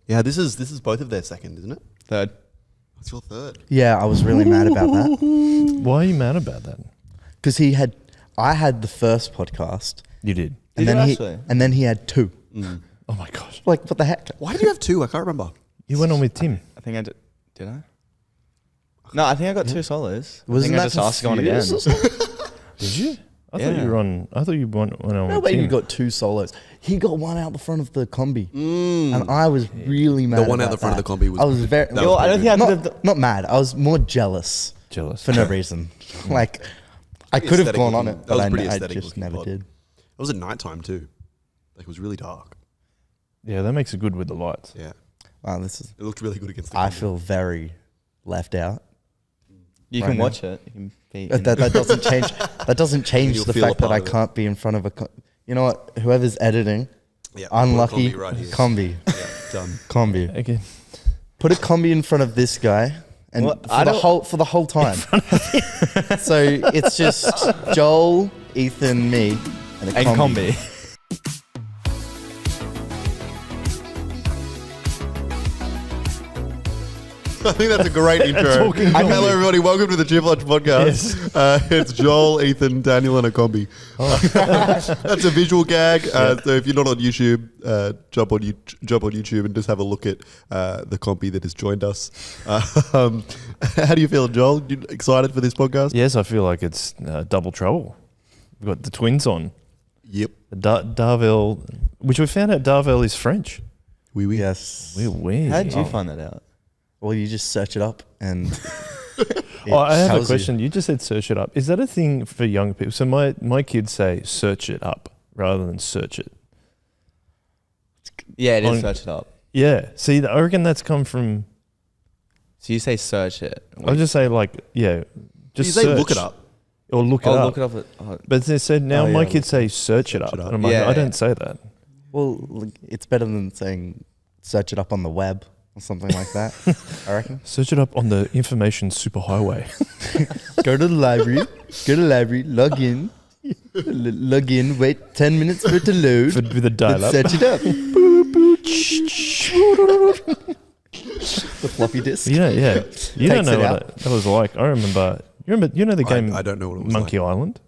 Yeah, this is both of their second, isn't it? Third. What's your third? Yeah, I was really mad about that. Why are you mad about that? Because I had the first podcast. You did. And Did then you actually? and then he had 2. Oh my gosh. Like, what the heck? Why did you have 2? I can't remember. You went on with Tim. I think I did. Did I? No, I think I got 2 solos. I Wasn't think I that just asked to go on again. Furious or something? Did you? I Yeah. thought you were on. I thought you went on No with way Tim. you got 2 solos. He got one out the front of the combi. And I was really mad The one out about the front of that. the combi was. I was very... that was Yo, I don't pretty think I good. could have. Not mad. I was more jealous Jealous. for no reason. Like, I Pretty could have aesthetic gone on looking- it, that was but pretty I aesthetic just looking never pod. did. It was at night time too. Like it was really dark. Yeah, that makes it good with the lights. Yeah, Wow, this is... it looked really good against the. I combi. feel very left out. You Right can now. watch it. You can be That doesn't change. That doesn't change You'll the feel a fact that part I of it. can't be in front of a. You know what? Whoever's editing, Yeah, unlucky. combi right here. Combi, Yeah, done. combi. Okay. Put a combi in front of this guy, and Well, I don't- for the whole time. So it's just Joel, Ethan, me, and a and combi. combi. I think that's a great intro. talking combi. Hello, everybody. Welcome to the Chip Lunch Podcast. It's Joel, Ethan, Daniel, and a combi. That's a visual gag. So if you're not on YouTube, jump on YouTube and just have a look at the combi that has joined us. How do you feel, Joel? You excited for this podcast? Yes, I feel like it's double trouble. We've got the twins on. Yep. Darvell, which we found out Darvell is French. Oui, oui. Yes. Weird. How did you find that out? Well, you just search it up, and Oh, I have a tells you. question. You just said search it up. Is that a thing for young people? So my kids say search it up rather than search it. Yeah, it On- is. Search it up. Yeah. See, I reckon that's come from. So you say search it. I'll just say like You just say search look it up. or look it Oh, up. look it up. But they said now Oh, my yeah, kids say search it up. it up. And I'm like, Yeah, I don't yeah. say that. well, like, it's better than saying search it up on the web or something like that. I reckon. Search it up on the information superhighway. Go to the library, log in, wait 10 minutes for it to load, With a then dial up. search it up. The floppy disk. Yeah. You don't Takes know it what out. that was like. I remember. You know the game I don't know what it was Monkey like. Island?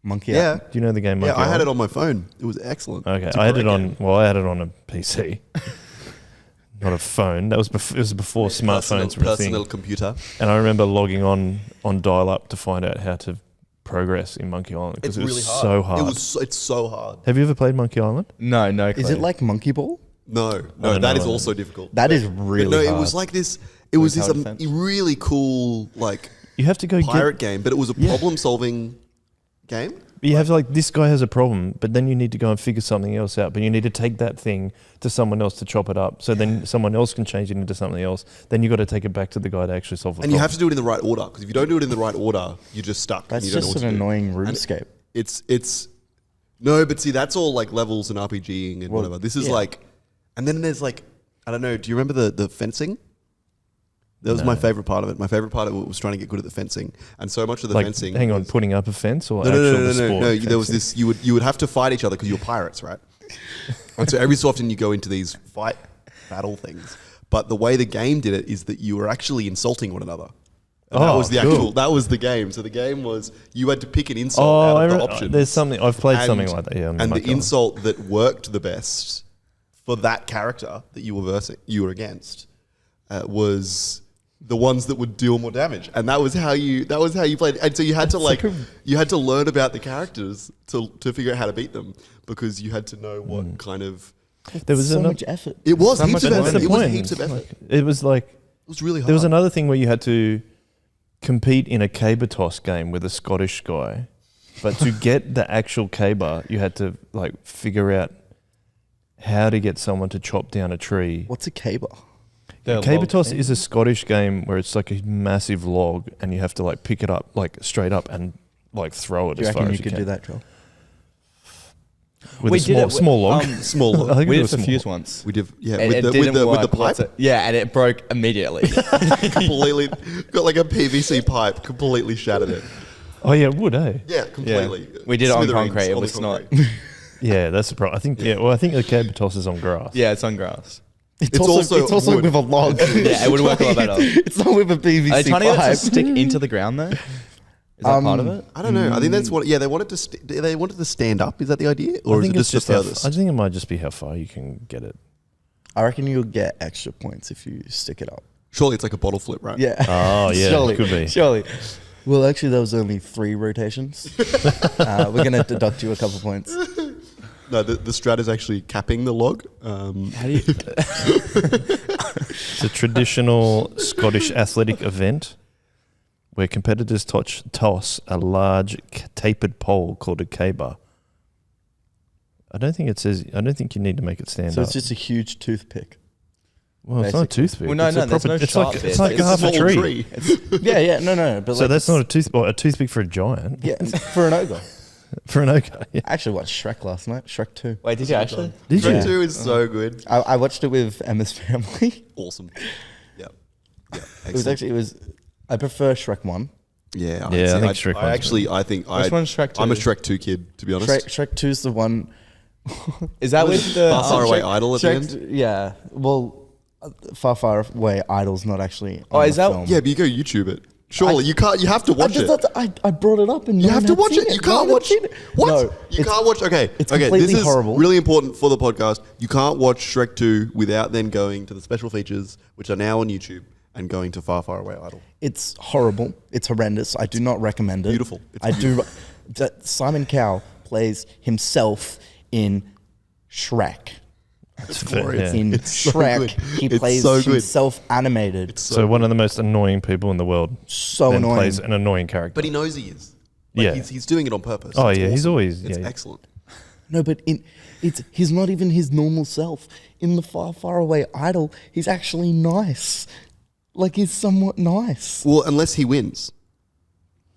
Monkey Yeah. out. Do you know the game Monkey Yeah, I had Island? it on my phone. It was excellent. Okay, It's a I had great it on. game. Well, I had it on a PC, not a phone. That was it was before smartphones were a thing. Personal computer. And I remember logging on dial-up to find out how to progress in Monkey Island It's because it was really hard. so hard. It's so hard. Have you ever played Monkey Island? No, no. Is it like Monkey Ball? No, don't that know. is also difficult. That is really But no, hard. it was like this. It was this tower defense? really cool like You have to go pirate game, but it was a problem-solving game. You have like this guy has a problem, but then you need to go and figure something else out. But you need to take that thing to someone else to chop it up. So then someone else can change it into something else. Then you got to take it back to the guy to actually solve the And problem. you have to do it in the right order, because if you don't do it in the right order, you're just stuck. and That's you don't know just what an to do. annoying RuneScape. It's no, but see, that's all like levels and RPGing and whatever. This is yeah. like, and then there's like, I don't know. Do you remember the fencing? That was my favorite part of it. My favorite part of it was trying to get good at the fencing, and so much of the like, fencing. hang on, was- putting up a fence or No, actual no, no, no, sport? no, no. There was fencing? this. You would have to fight each other because you're pirates, right? And so every so often you go into these fight battle things. But the way the game did it is that you were actually insulting one another. And that Oh, was the cool. actual. That was the game. So the game was you had to pick an insult Oh, out I of the remember, options. there's something I've played And- something like that. Yeah, and the insult that worked the best for that character that you were against was the ones that would deal more damage, and that was how you played. And so you had to you had to learn about the characters to figure out how to beat them, because you had to know what kind of. there was so another, much effort. It was So heaps much of effort. effort. What's the It was point? heaps of effort. It was like It was really hard. there was another thing where you had to compete in a caber toss game with a Scottish guy, but to get the actual caber, you had to like figure out how to get someone to chop down a tree. What's a caber? Caber toss is a Scottish game where it's like a massive log and you have to like pick it up like straight up and like throw it Do you as far reckon as you you could can. do that, Joel? With We a did it small log. small. I think We it did was it for small. Fuse once. We did, yeah, And with it the didn't with the work pipe. Yeah, and it broke immediately. Completely got like a PVC pipe, completely shattered it. Oh yeah, it would, eh? Yeah, completely. We did it on Smithereens concrete, it the was not- concrete. Yeah, that's the problem. I think the caber toss is on grass. Yeah, it's on grass. It's also wood. with a log. Yeah, it would work a lot better. It's not with a PVC Are they trying to get it to pipe. stick into the ground though? Is that part of it? I don't know. I think that's what. Yeah, they wanted to. They wanted to stand up. Is that the idea, or I is think it it's just just the how, furthest? I think it might just be how far you can get it. I reckon you'll get extra points if you stick it up. Surely it's like a bottle flip, right? Yeah. Oh, yeah, surely, could be. Surely. Well, actually, there was only 3 rotations. We're going to deduct you a couple points. No, the strat is actually capping the log. How do you? It's a traditional Scottish athletic event where competitors toss a large tapered pole called a caber. I don't think you need to make it stand So up. it's just a huge toothpick. Well, it's not a basically. toothpick. Well, no, it's no, a there's proper, no it's sharp like, bit. it's like It's half a small tree. Yeah, no. But So like that's not a toothpick for a giant. Yeah, for an ogre. For an ogre. Yeah. I actually watched Shrek last night. Shrek 2. Wait, did you actually? Did Shrek you? 2 is so good. I watched it with Emma's family. Awesome. Yeah. Yeah. It was. I prefer Shrek 1. Yeah. Yeah, I think Shrek I 1's actually, I think Which one's Shrek 2? I'm a Shrek 2 kid, to be honest. Shrek 2 is the one. Is that with the? Far Away Idol at the end. Yeah. Well, Far Away Idol's not actually. Oh, on is the that- film. Yeah, but you go YouTube it. Surely you can't. You have to watch it. I brought it up and You no have one to had watch seen it. You can't No one watch had seen it. What? No, You can't watch. Okay. it's Okay. completely This is horrible. really important for the podcast. You can't watch Shrek 2 without then going to the special features, which are now on YouTube, and going to Far Away Idol. It's horrible. It's horrendous. I do not recommend it. Beautiful. It's I do. That Simon Cowell plays himself in Shrek. It's glorious. In It's so Shrek, good. he It's plays so good. himself animated. It's So one of the most annoying people in the world So then annoying. plays an annoying character. But he knows he is. Like, Yeah. He's doing it on purpose. Oh, It's yeah, he's awesome. always- It's yeah. excellent. No, but he's not even his normal self. In the Far Away Idol, he's actually nice. Like, he's somewhat nice. Well, unless he wins.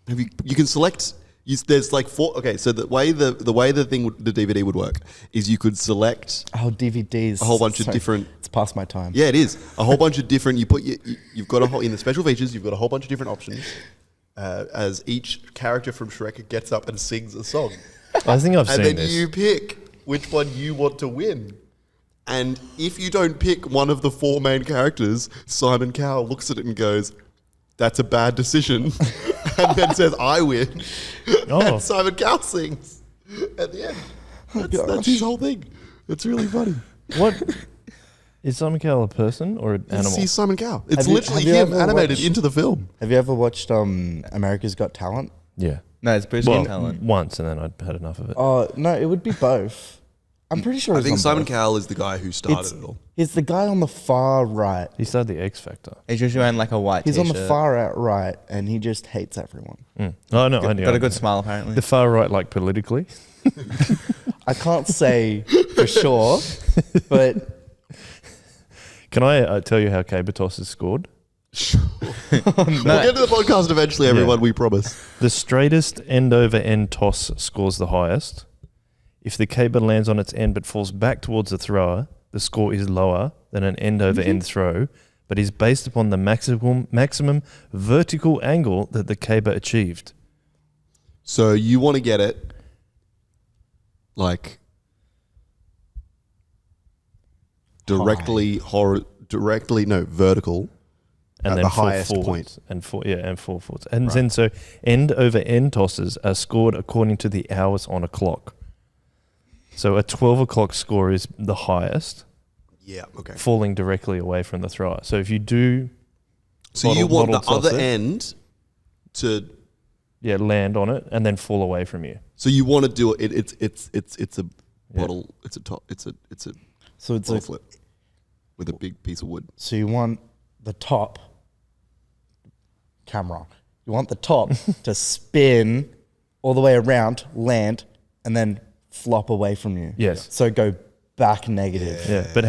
You can select. There's like 4. Okay, so the way the DVD would work is you could select. Oh, DVDs. A whole bunch of Sorry, different- It's past my time. Yeah, it is a whole bunch of different. You've got a whole in the special features. You've got a whole bunch of different options. As each character from Shrek gets up and sings a song, I think I've and seen then this. you pick which one you want to win. And if you don't pick one of the 4 main characters, Simon Cowell looks at it and goes, "That's a bad decision," and then says, "I win." Oh. And Simon Cowell sings at the end. That's his whole thing. It's really funny. What is Simon Cowell a person or an animal? He's Simon Cowell. It's Have you- literally have you him ever animated watched- into the film. Have you ever watched America's Got Talent? Yeah. No, it's Bruce Well, Talent. once and then I'd had enough of it. Oh, no, it would be both. I'm pretty sure I it's think on Simon both. Cowell is the guy who started it all. He's the guy on the far right. He started the X Factor. He's usually wearing like a white He's t-shirt. on the far out right, and he just hates everyone. Oh no, I knew. Got a good smile apparently. The far right, like politically. I can't say for sure, but Can I tell you how Cabotos is scored? We'll get to the podcast eventually, everyone, we promise. The straightest end over end toss scores the highest. If the caber lands on its end but falls back towards the thrower, the score is lower than an end over end throw, but is based upon the maximum vertical angle that the caber achieved. So you want to get it like vertical. And At then the four highest forwards point. and 4 forwards. And then so end over end tosses are scored according to the hours on a clock. So a 12 o'clock score is the highest, Yeah, okay. falling directly away from the thrower. So if you do So you want the bottle toss other it, end to. land on it and then fall away from you. So you want to do it. It's a bottle. It's a top. It's a so it's bottle a, flip with a big piece of wood. so you want the top camera. You want the top to spin all the way around, land, and then flop away from you. Yes. So go back negative. Yeah, but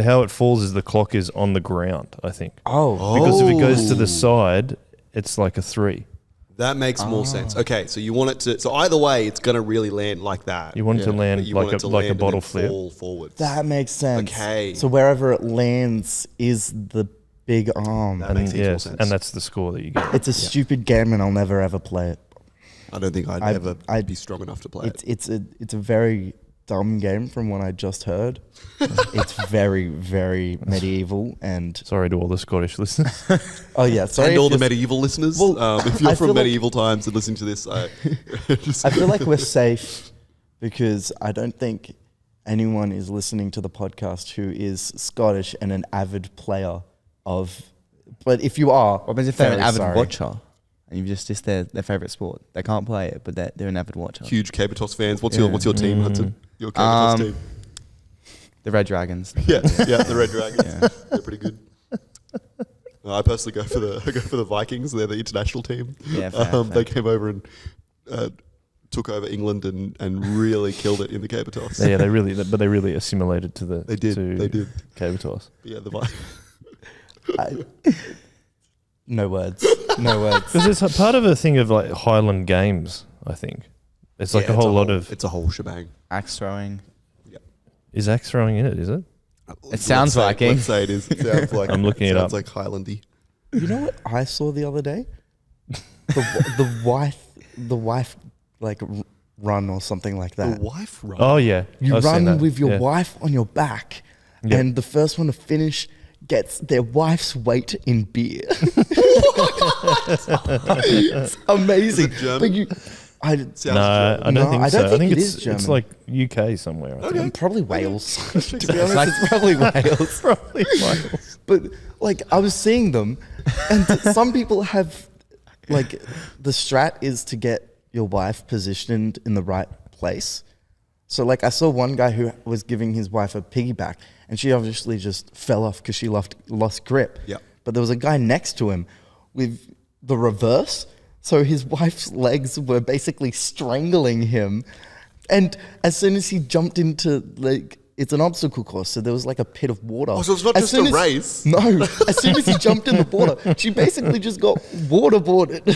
how it falls is the clock is on the ground, I think. Oh. Because if it goes to the side, it's like a 3. That makes more sense. Okay, so you want it to. So either way, it's gonna really land like that. You want it to But land you like want it a to like land a and bottle then flip. fall forwards. That makes sense. Okay. So wherever it lands is the big arm. That makes And more sense. and that's the score that you get. It's a stupid game, and I'll never ever play it. I don't think I'd I'd- ever I'd- be strong enough to play it. It's a very dumb game from what I just heard. It's very, very medieval and... Sorry to all the Scottish listeners. Oh, yeah. Sorry. And all the you're- medieval listeners. Well, If I you're feel from like- medieval times and listening to this, I feel like we're safe because I don't think anyone is listening to the podcast who is Scottish and an avid player of... But if you are... What happens if they're an very avid sorry. watcher? And you've just their favourite sport. They can't play it, but they're an avid watcher. huge Cabotos fans. What's Yeah. your team, Hudson? Your Cabotos team? The Red Dragons. Yeah, the Red Dragons. Yeah. They're pretty good. I personally go for the Vikings. They're the international team. Yeah, fair, They fair. came over and took over England and really killed it in the Cabotos. Yeah, they really assimilated to the. They did. To They did. Cabotos. Yeah, the Vikings. No words. No words. Because it's a part of a thing of like Highland games. I think it's like a whole lot of. It's a whole shebang. Axe throwing. Is axe throwing in it? Is it? sounds Viking. Let's say it is. It sounds like. I'm looking it up. Sounds like Highlandy. You know what I saw the other day? The wife like run or something like that. The wife run. Oh yeah, You I've seen run that. with your Yeah. wife on your back, Yep. and the first one to finish gets their wife's weight in beer. It's amazing. Is it German? But you, I, Sounds No, German. I don't No, think I so. don't think I think it it's is German. it's like UK somewhere. I think. probably Wales. To be honest, it's probably Wales. Probably Wales. But like I was seeing them, and some people have like the strat is to get your wife positioned in the right place. So like I saw one guy who was giving his wife a piggyback, and she obviously just fell off because she lost grip. Yep. But there was a guy next to him with the reverse. So his wife's legs were basically strangling him. And as soon as he jumped into like, it's an obstacle course, so there was like a pit of water. Oh, so it's not As just soon a as- race? No. As soon as he jumped in the water, she basically just got waterboarded.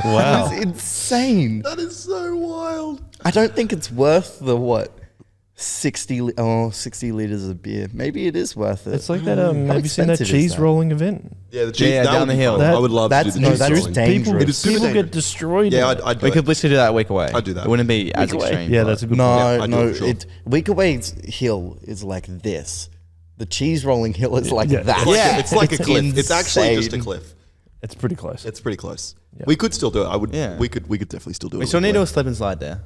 Wow. It was insane. That is so wild. I don't think it's worth the 60 liters of beer. Maybe it is worth it. It's like that. How Have you seen that expensive is cheese that? rolling event? Yeah, the cheese Yeah, that down would the be hill. fun. That- I would love to do that's- the no, cheese that's rolling. dangerous. People, It is super people get dangerous. destroyed. Yeah, in it. I'd do We it. could literally do that a week away. I'd do that. It wouldn't be as Week away. extreme. Yeah, but- that's a good No, point. I'd do no. it for sure. Weekaway's hill is like this. The cheese rolling hill is like Yeah. that. Yeah. It's like a cliff. It's actually just a insane. cliff. It's pretty close. It's pretty close. Yeah. We could still do it. I would. Yeah. We could definitely still do it. We still need to a slip and slide there.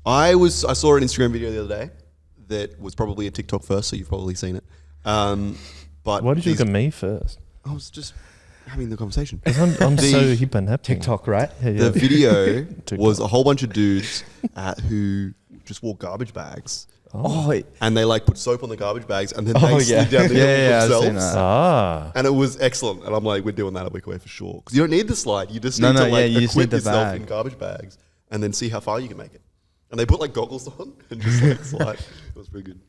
I saw an Instagram video the other day that was probably a TikTok first, so you've probably seen it. But Why did you these- look at me first? I was just having the conversation. 'Cause I'm The- so hip and happening. TikTok, right? Yeah, yeah. The video TikTok. was a whole bunch of dudes who just wore garbage bags. Oh, And they like put soap on the garbage bags and then Oh, they yeah. slid down the hill Yeah, I've seen themselves. that. Ah. And it was excellent. And I'm like, we're doing that a week away for sure. Because you don't need the slide. You just No, need no, to like yeah, you just equip need the yourself bag. in garbage bags and then see how far you can make it. And they put like goggles on and just like slide. It was pretty good.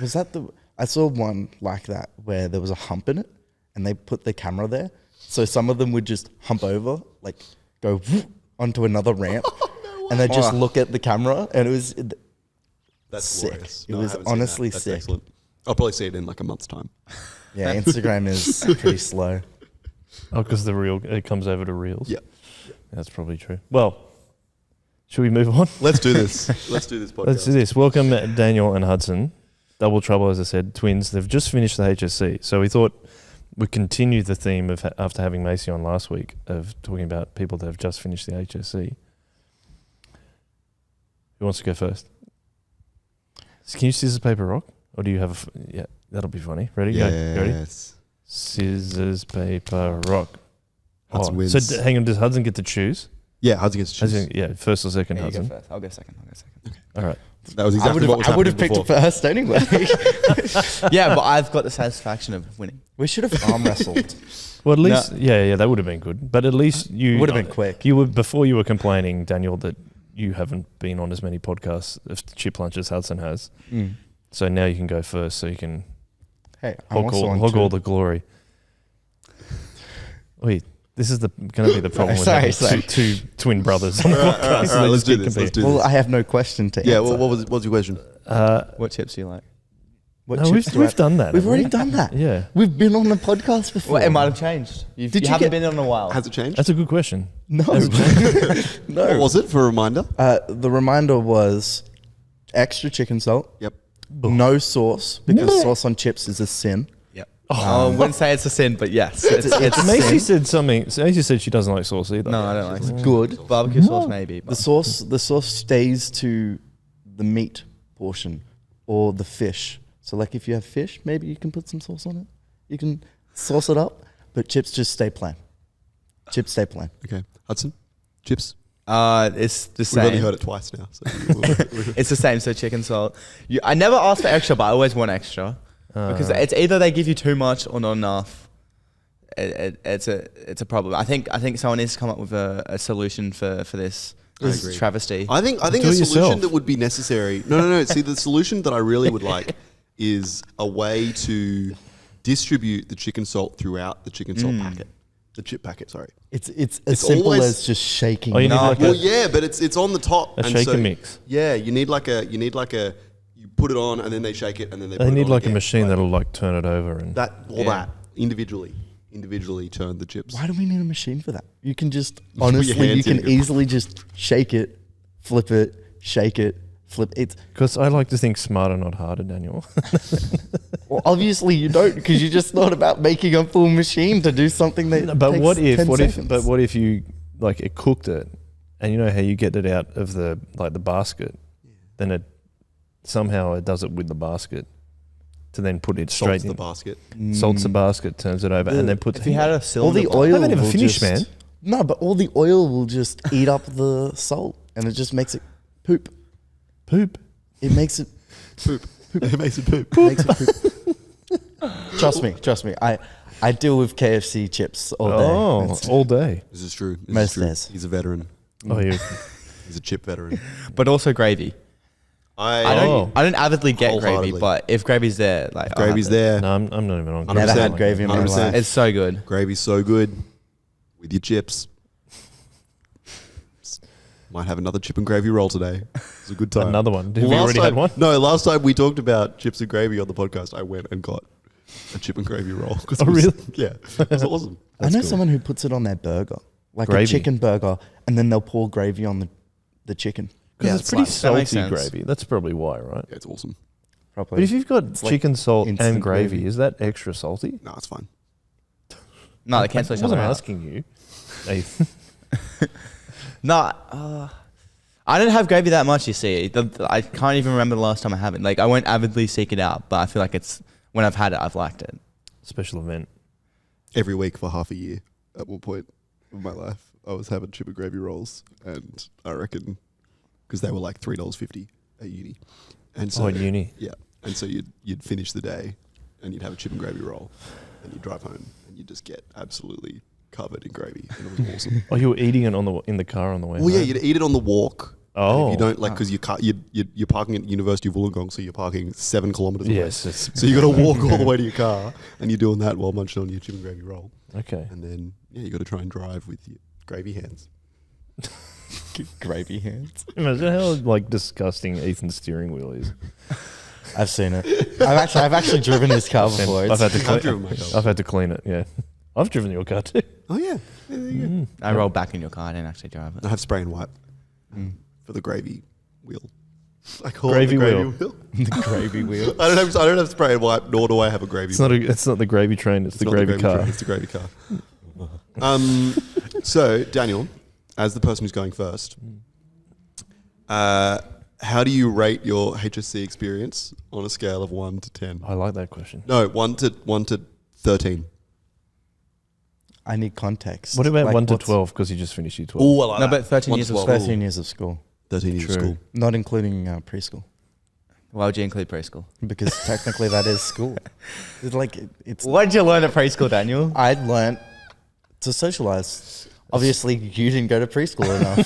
Was that I saw one like that where there was a hump in it and they put the camera there. So some of them would just hump over, like go whoop onto another ramp and they just look at the camera and it was That's sick. glorious. It No, I was haven't seen that. honestly That's sick. excellent. I'll probably see it in like a month's time. Yeah, Instagram is pretty slow. Oh, because it comes over to reels. Yeah. That's probably true. Well, should we move on? Let's do this. Let's do this podcast. Let's do this. Welcome Daniel and Hudson. Double trouble, as I said, twins. They've just finished the HSC. So we thought we'd continue the theme of after having Macy on last week of talking about people that have just finished the HSC. Who wants to go first? Can you scissors, paper, rock? Or do you have yeah, that'll be funny. Ready? Go. You ready? Yes. Scissors, paper, rock. Hudson wins. So hang on, does Hudson get to choose? Yeah, Hudson gets to choose. Hudson, yeah, first or second, Yeah, you go Hudson. first. I'll go second. All right. That was exactly what was I would happening have picked before. it first anyway. Yeah, but I've got the satisfaction of winning. We should have arm wrestled. Well, at least, yeah, that would have been good. But at least you Would have been quick. You were before you were complaining, Daniel, that you haven't been on as many podcasts of Chip Lunch as Hudson has. So now you can go first, so you can Hey, I'm hog also on all two. the glory. Wait, this is going to be the problem with Sorry, having sorry. two twin brothers on the All right, podcast. all right, They let's just do keep this. Let's competing. do Well, this. I have no question to Yeah, answer. what was your question? What chips do you like? What No, chips do we've I- done that. We've haven't already we? done that. Yeah, We've been on the podcast before. Well, it might have changed. You Did you haven't get- been on in a while. Has it changed? that's a good question. No. What No. was it for a reminder? The reminder was extra chicken salt, Yep. no sauce because sauce on chips is a sin. Yep. I wouldn't say it's a sin, but yes, it's Maisie said something. Maisie said she doesn't like sauce either. no, I don't like it. Good. Barbecue sauce maybe. The sauce stays to the meat portion or the fish. So like if you have fish, maybe you can put some sauce on it. You can sauce it up, but chips just stay plain. Chips stay plain. Okay. Hudson, chips. It's the We've same. only heard it twice now. So It's the same. So chicken salt. I never ask for extra, but I always want extra because it's either they give you too much or not enough. It's a problem. I think someone needs to come up with a solution for this. This agree. travesty. I think Do a it solution yourself. that would be necessary. No. See, the solution that I really would like is a way to distribute the chicken salt throughout the chicken salt packet, the chip packet. Sorry. It's as simple always- as just shaking. Oh, you it. need like Well, a, yeah, but it's on the top. a and shaker so- mix. Yeah, you need like a you put it on and then they shake it and then they. They put it need on like a again. machine that'll like turn it over and. that individually turn the chips. Why do we need a machine for that? You can just put your honestly, you hands in can it. easily just shake it, flip it, shake it, flip it. Because I like to think smarter, not harder, Daniel. Well, obviously you don't because you just thought about making a full machine to do something that. But takes what if? 10 What seconds. if? But what if you like it cooked it, and you know how you get it out of the like the basket, then it somehow it does it with the basket, to then put it straight Salts in. the basket. Salts the basket, turns it over, and then puts. if you had a all cylinder, the oil? I haven't even will finished, just- man. No, but all the oil will just eat up the salt, and it just makes it poop. Poop. It makes it. Poop. It makes it poop. Makes it poop. Trust me. I deal with KFC chips all day. Oh, It's- all day. This is true. This Most is true. days. He's a veteran. Oh, you. He's a chip veteran. but also gravy. I Oh. don't avidly get gravy, Wholeheartedly. but if gravy's there, like I'll Gravy's have it. there. No, I'm not even on. Never Never had had gravy in my 100%. life. It's so good. Gravy's so good with your chips. Might have another chip and gravy roll today. It's a good time. Another one. Did we Last already time- had one? No, last time we talked about chips and gravy on the podcast, I went and got a chip and gravy roll. 'Cause Oh, it was- really? Yeah. It was awesome. I know cool. someone who puts it on their burger, like Gravy. a chicken burger, and then they'll pour gravy on the chicken. Because Yeah, it's it's pretty like- that makes salty sense. gravy. That's probably why, right? Yeah, it's awesome. Probably. But if you've got like chicken salt instant and gravy, gravy. is that extra salty? No, it's fine. No, they cancel I each other wasn't out. asking you. Ethan. No, I don't have gravy that much. You see, I can't even remember the last time I had it. Like I won't avidly seek it out, but I feel like it's when I've had it, I've liked it. Special event. Every week for half a year at one point of my life, I was having chip and gravy rolls. And I reckon, because they were like $3.50 at uni. And so, Oh, at uni. Yeah. And so you'd finish the day and you'd have a chip and gravy roll and you'd drive home and you'd just get absolutely covered in gravy. And it was awesome. Oh, you were eating it in the car on the way. Well, yeah, home? you'd eat it on the walk. And Oh. if you don't, like, because you're parking at University of Wollongong, so you're parking 7 kilometres away. Yes. It's, So you got to walk all the way to your car and you're doing that while munching on your chip and gravy roll. okay. And then, yeah, you got to try and drive with your gravy hands. gravy hands. Imagine how like disgusting Ethan's steering wheel is. I've seen it. I've actually driven this car before. I've had to I've clean. driven my car. I've had to clean it. Yeah. I've driven your car too. Oh, yeah. Yeah, there you go. I rolled back in your car. I didn't actually drive it. I have spray and wipe for the gravy wheel. I call Gravy it the gravy wheel. wheel. the gravy wheel. I don't have spray and wipe, nor do I have a gravy It's wheel. not the gravy train. It's the not gravy car. train, it's the gravy car. So, Daniel, as the person who's going first, how do you rate your HSC experience on a scale of 1 to 10? I like that question. No, 1 to 13. I need context. What about Like, 1 to what's 12? Because you just finished your 12. Oh, I like No, that. but 13 1 years to of 12. 13 years of school, 13 years of True. school. not including preschool, Why would you include preschool? because technically that is school. It's like it's. What did you learn at preschool, Daniel? I learnt to socialize. Obviously, you didn't go to preschool enough.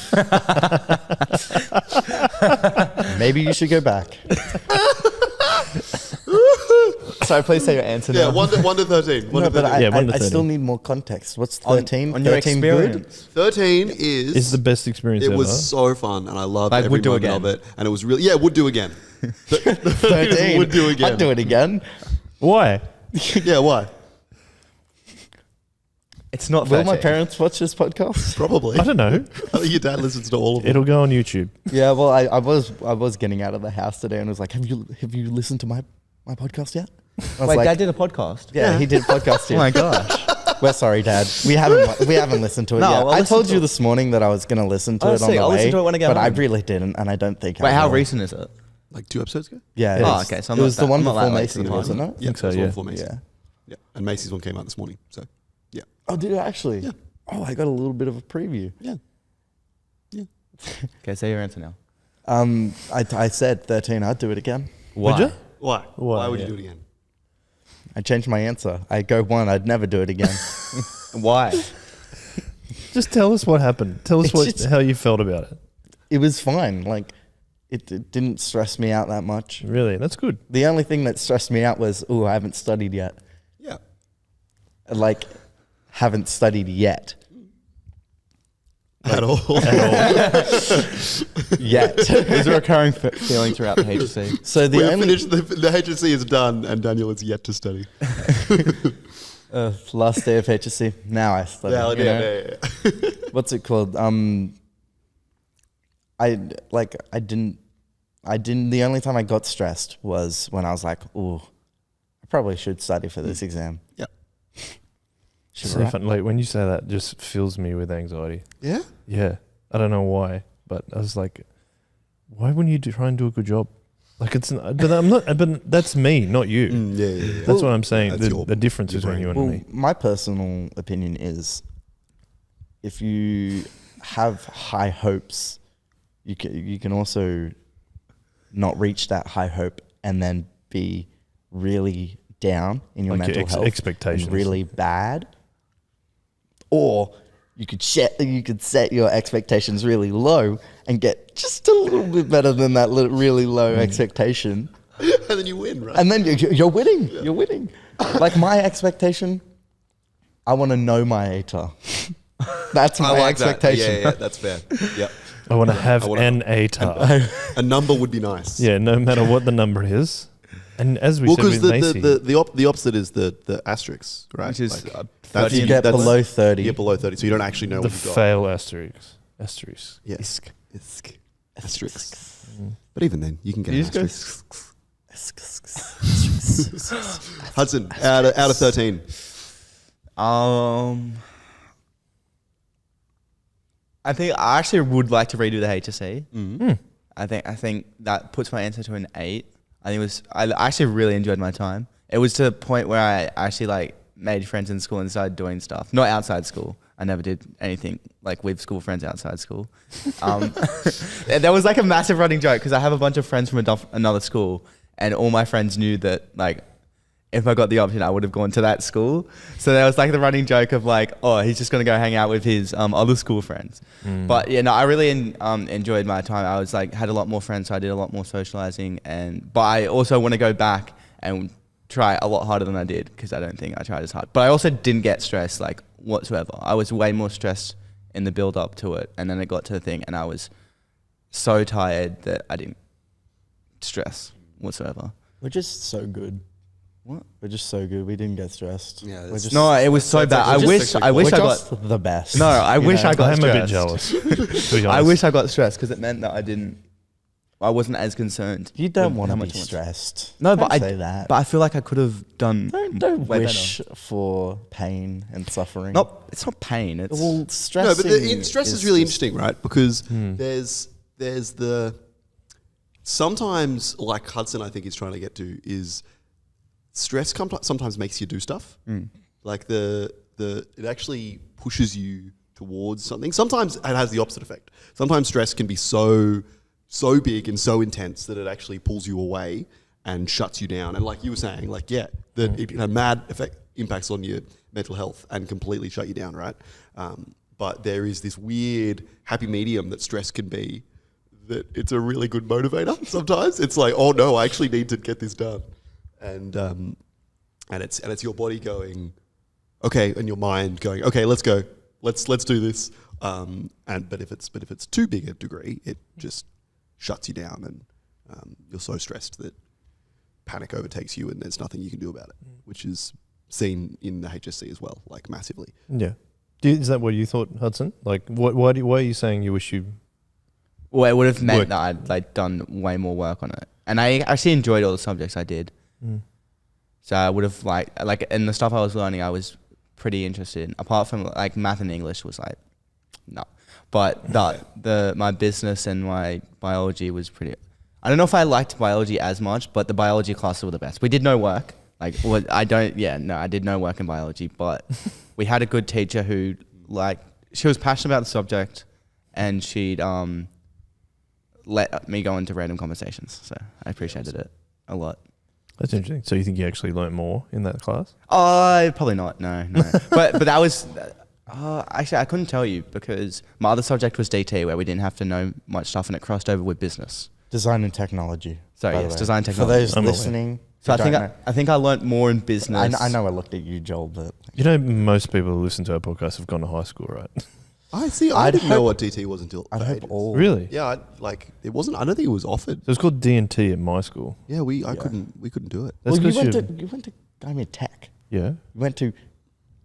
Maybe you should go back. Sorry, please say your answer Yeah, now. 1 to 13. 1 No, to but 13. Yeah, 1 to I still 13. need more context. What's On- 13? on your 13 good? experience. 13 is... It's the best experience It ever. was so fun, and I loved Like, every would do moment again. of it. And it was really... Yeah, would do again. 13. Would do again. I'd do it again. Why? Yeah, why? It's not Will my 13. parents watch this podcast? Probably. I don't know. I think your dad listens to all of them. It'll go on YouTube. Yeah, well, I was getting out of the house today and was like, have you listened to my podcast yet? I was Wait, like, Dad did a podcast? yeah, he did a podcast. Oh my gosh. We're sorry, Dad. We haven't listened to it No, yet. I'll I listen told to you it. this morning that I was going to listen to Oh, it on sick. the I'll way, listen to it when I get but I home. really didn't, and I don't think. Wait, I how will. recent is it? Like 2 episodes ago? Yeah, Oh, it's- okay. So it was the one before that late Macy's, to the wasn't time. it? Yeah, think so, it was all yeah. before Macy's. Yeah. Yeah. And Macy's one came out this morning. So, yeah. Oh, did it actually? Yeah. Oh, I got a little bit of a preview. Yeah. Okay, say your answer now. I said 13. I'd do it again. Would you? Why? Why, would yeah. you do it again? I changed my answer. I go 1. I'd never do it again. Why? Just tell us what happened. Tell us It's just- how you felt about it. It was fine. Like, it didn't stress me out that much. Really, that's good. The only thing that stressed me out was, I haven't studied yet. Yeah. Like, haven't studied yet. At all. Yet. There's a recurring feeling throughout the HC. So the We're only finished. The HSC is done, and Daniel is yet to study. last day of HSC. Now I study. you know? yeah. What's it called? I didn't. The only time I got stressed was when I was like, "Ooh, I probably should study for this exam." Yeah. Should I? Like when you say that, it just fills me with anxiety. Yeah. Yeah, I don't know why, but I was like, why wouldn't you try and do a good job? Like but I'm not. But that's me, not you. Yeah. That's what I'm saying. That's The difference your between brain. you and Well, me. my personal opinion is, if you have high hopes, you can also not reach that high hope and then be really down in your Like your mental health, expectations. and really bad. Or you could set your expectations really low and get just a little bit better than that really low expectation, And then you win, right? and then you're winning. You're winning. Like my expectation, I want to know my ATAR. That's my expectation. Yeah, that's fair. Yeah. I want to have I wanna- an ATAR. A number would be nice. Yeah, no matter what the number is. And as we Well, said because with Macy, the opposite is the asterisk, right? Which is, that's You get below 30. You get below 30, so you don't actually know the what you got. fail asterisk. Yeah. Asterisk. But even then, you can get You an just go asterisk. Hudson, out of 13. I think I actually would like to redo the HSC. Mm-hmm. I think that puts my answer to an 8. I think I actually really enjoyed my time. It was to the point where I actually like made friends in school and started doing stuff. Not outside school. I never did anything like with school friends outside school. There was like a massive running joke because I have a bunch of friends from another school, and all my friends knew that like if I got the option, I would have gone to that school. So there was like the running joke of like, oh, he's just gonna go hang out with his other school friends. But yeah, no, I really enjoyed my time. I was like had a lot more friends, so I did a lot more socializing, but I also want to go back and try a lot harder than I did because I don't think I tried as hard. But I also didn't get stressed like whatsoever. I was way more stressed in the build up to it, and then it got to the thing, and I was so tired that I didn't stress whatsoever. We're just so good. What? We're just so good. We didn't get stressed. Yeah, We're that's- just, No, it was so bad. I just wish like- I wish we're I got. just the best. No, I you wish know? I got I'm a bit stressed. jealous. to be I honest. wish I got stressed because it meant that I wasn't as concerned. You don't with want how to much be I want. stressed. No, Don't but say that. But I feel like I could have done. Don't way wish for pain and suffering. It's not pain. It's Well, No, stressing. but stress is really just- interesting, right? Because there's the sometimes like Hudson, I think is trying to get to is stress sometimes makes you do stuff. Like it actually pushes you towards something. Sometimes it has the opposite effect. Sometimes stress can be so big and so intense that it actually pulls you away and shuts you down. And like you were saying, like it had mad impacts on your mental health and completely shut you down, right? But there is this weird happy medium that stress can be. That it's a really good motivator. Sometimes it's like, oh no, I actually need to get this done, and it's your body going, okay, and your mind going, okay, let's go, let's do this. But if it's too big a degree, it just shuts you down, and you're so stressed that panic overtakes you, and there's nothing you can do about it, which is seen in the HSC as well, like massively. Yeah. Is that what you thought, Hudson? Like, why are you saying you wish you? Well, it would have meant Work. that I'd like done way more work on it, and I actually enjoyed all the subjects I did. So I would have like in the stuff I was learning, I was pretty interested in. Apart from like math and English was like, no, but my business and my biology was pretty. I don't know if I liked biology as much, but the biology classes were the best. We did no work. I did no work in biology, but we had a good teacher who she was passionate about the subject, and she'd let me go into random conversations. So I appreciated it a lot. That's interesting. So you think you actually learnt more in that class? Probably not. No. but that was actually I couldn't tell you because my other subject was DT where we didn't have to know much stuff and it crossed over with business. Design and technology. So by the yes, way. design technology. For those I'm aware. listening, So who don't know- I think I learnt more in business. I know I looked at you, Joel, but You know, most people who listen to our podcast have gone to high school, right? I see. I I'd didn't know hope- what DT was until I'd for hope ages. all. Really? Yeah, it wasn't. I don't think it was offered. So it's called D&T at my school. Yeah, we couldn't do it. That's Well, 'cause you went to Guymer Tech. yeah. You went to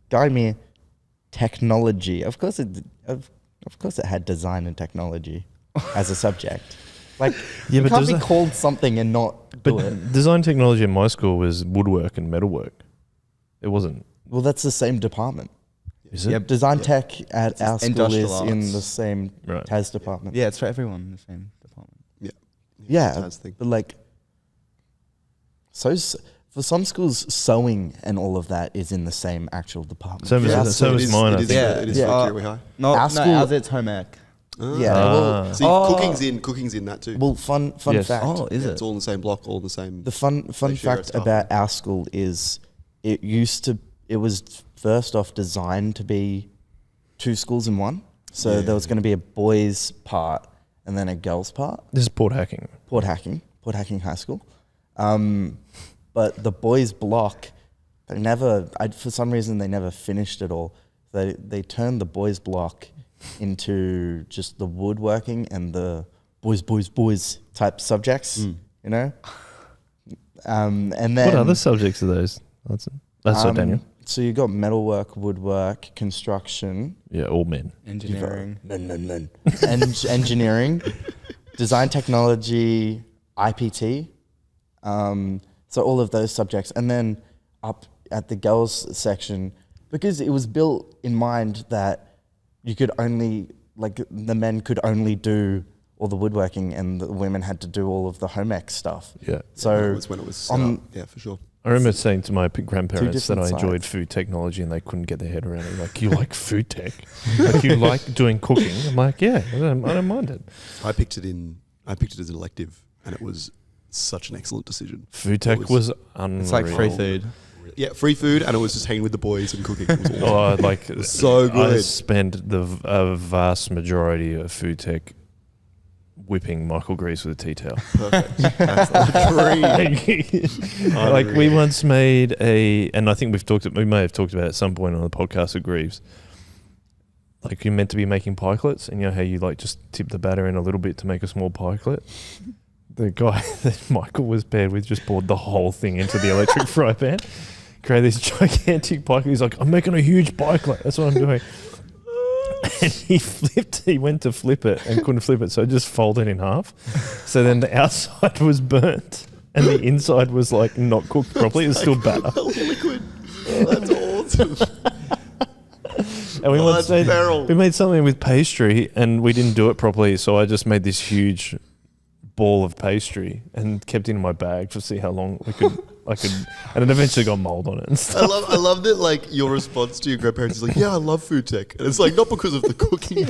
Guymer Technology. Of course it had design and technology as a subject. Like, Yeah, you but can't does be that- called something and not do it. But design technology at my school was woodwork and metalwork. It wasn't. Well, that's the same department. Is it? Yep. Design tech at It's our school industrial is in arts. the same Right. TAS department. Yeah, it's for everyone in the same department. Yeah, That's the thing. but like, for some schools, sewing and all of that is in the same actual department. So For our is school- mine, I It is, think. Yeah. it is Yeah. for Kiwi High. No, Our school- ours it's home ec. Yeah, well, See, cooking's in that too. well, fun Yes. fact. Oh, is It's it? all in the same block, all in the same. The fun They share a fact staff about our school is it was first off designed to be two schools in one. So Yeah. there was going to be a boys part and then a girls part. This is Port Hacking. Port Hacking High School. But the boys block, for some reason they never finished it all. They turned the boys block into just the woodworking and the boys type subjects, you know? And then What other subjects are those? That's so Daniel. So you got metalwork, woodwork, construction, Yeah, all men. Engineering. men. Engineering, design technology, IPT. So all of those subjects. And then up at the girls section, because it was built in mind that you could only, the men could only do all the woodworking and the women had to do all of the home ec stuff. Yeah. So That was when it was set up. Yeah, for sure. I remember saying to my grandparents that I different enjoyed sides. food technology and they couldn't get their head around it. Like, you like food tech? Like, you like doing cooking? I'm like, yeah, I don't mind it. I picked it as an elective, and it was such an excellent decision. Food tech was unreal. It's like free food. Yeah, free food, and it was just hanging with the boys and cooking. It was awesome. Oh, like So I good. spent a vast majority of food tech whipping Michael Greaves with a tea towel. Perfect. That's the dream. Like, we once made and I think we may have talked about it at some point on the podcast with Greaves. Like, you're meant to be making pikelets, and you know how you like just tip the batter in a little bit to make a small pikelet. The guy that Michael was paired with just poured the whole thing into the electric fry pan, created this gigantic pikelet. He's like, I'm making a huge pikelet. That's what I'm doing. And he went to flip it and couldn't flip it, so it just folded in half. So then the outside was burnt and the inside was like not cooked properly. It was still batter. Liquid. Oh, that's awesome. And we Oh, once that's feral. we made something with pastry and we didn't do it properly, so I just made this huge ball of pastry and kept it in my bag to see how long I could, and it eventually got mold on it and stuff. I love that, like, your response to your grandparents is like, yeah, I love food tech. And it's like, not because of the cooking you're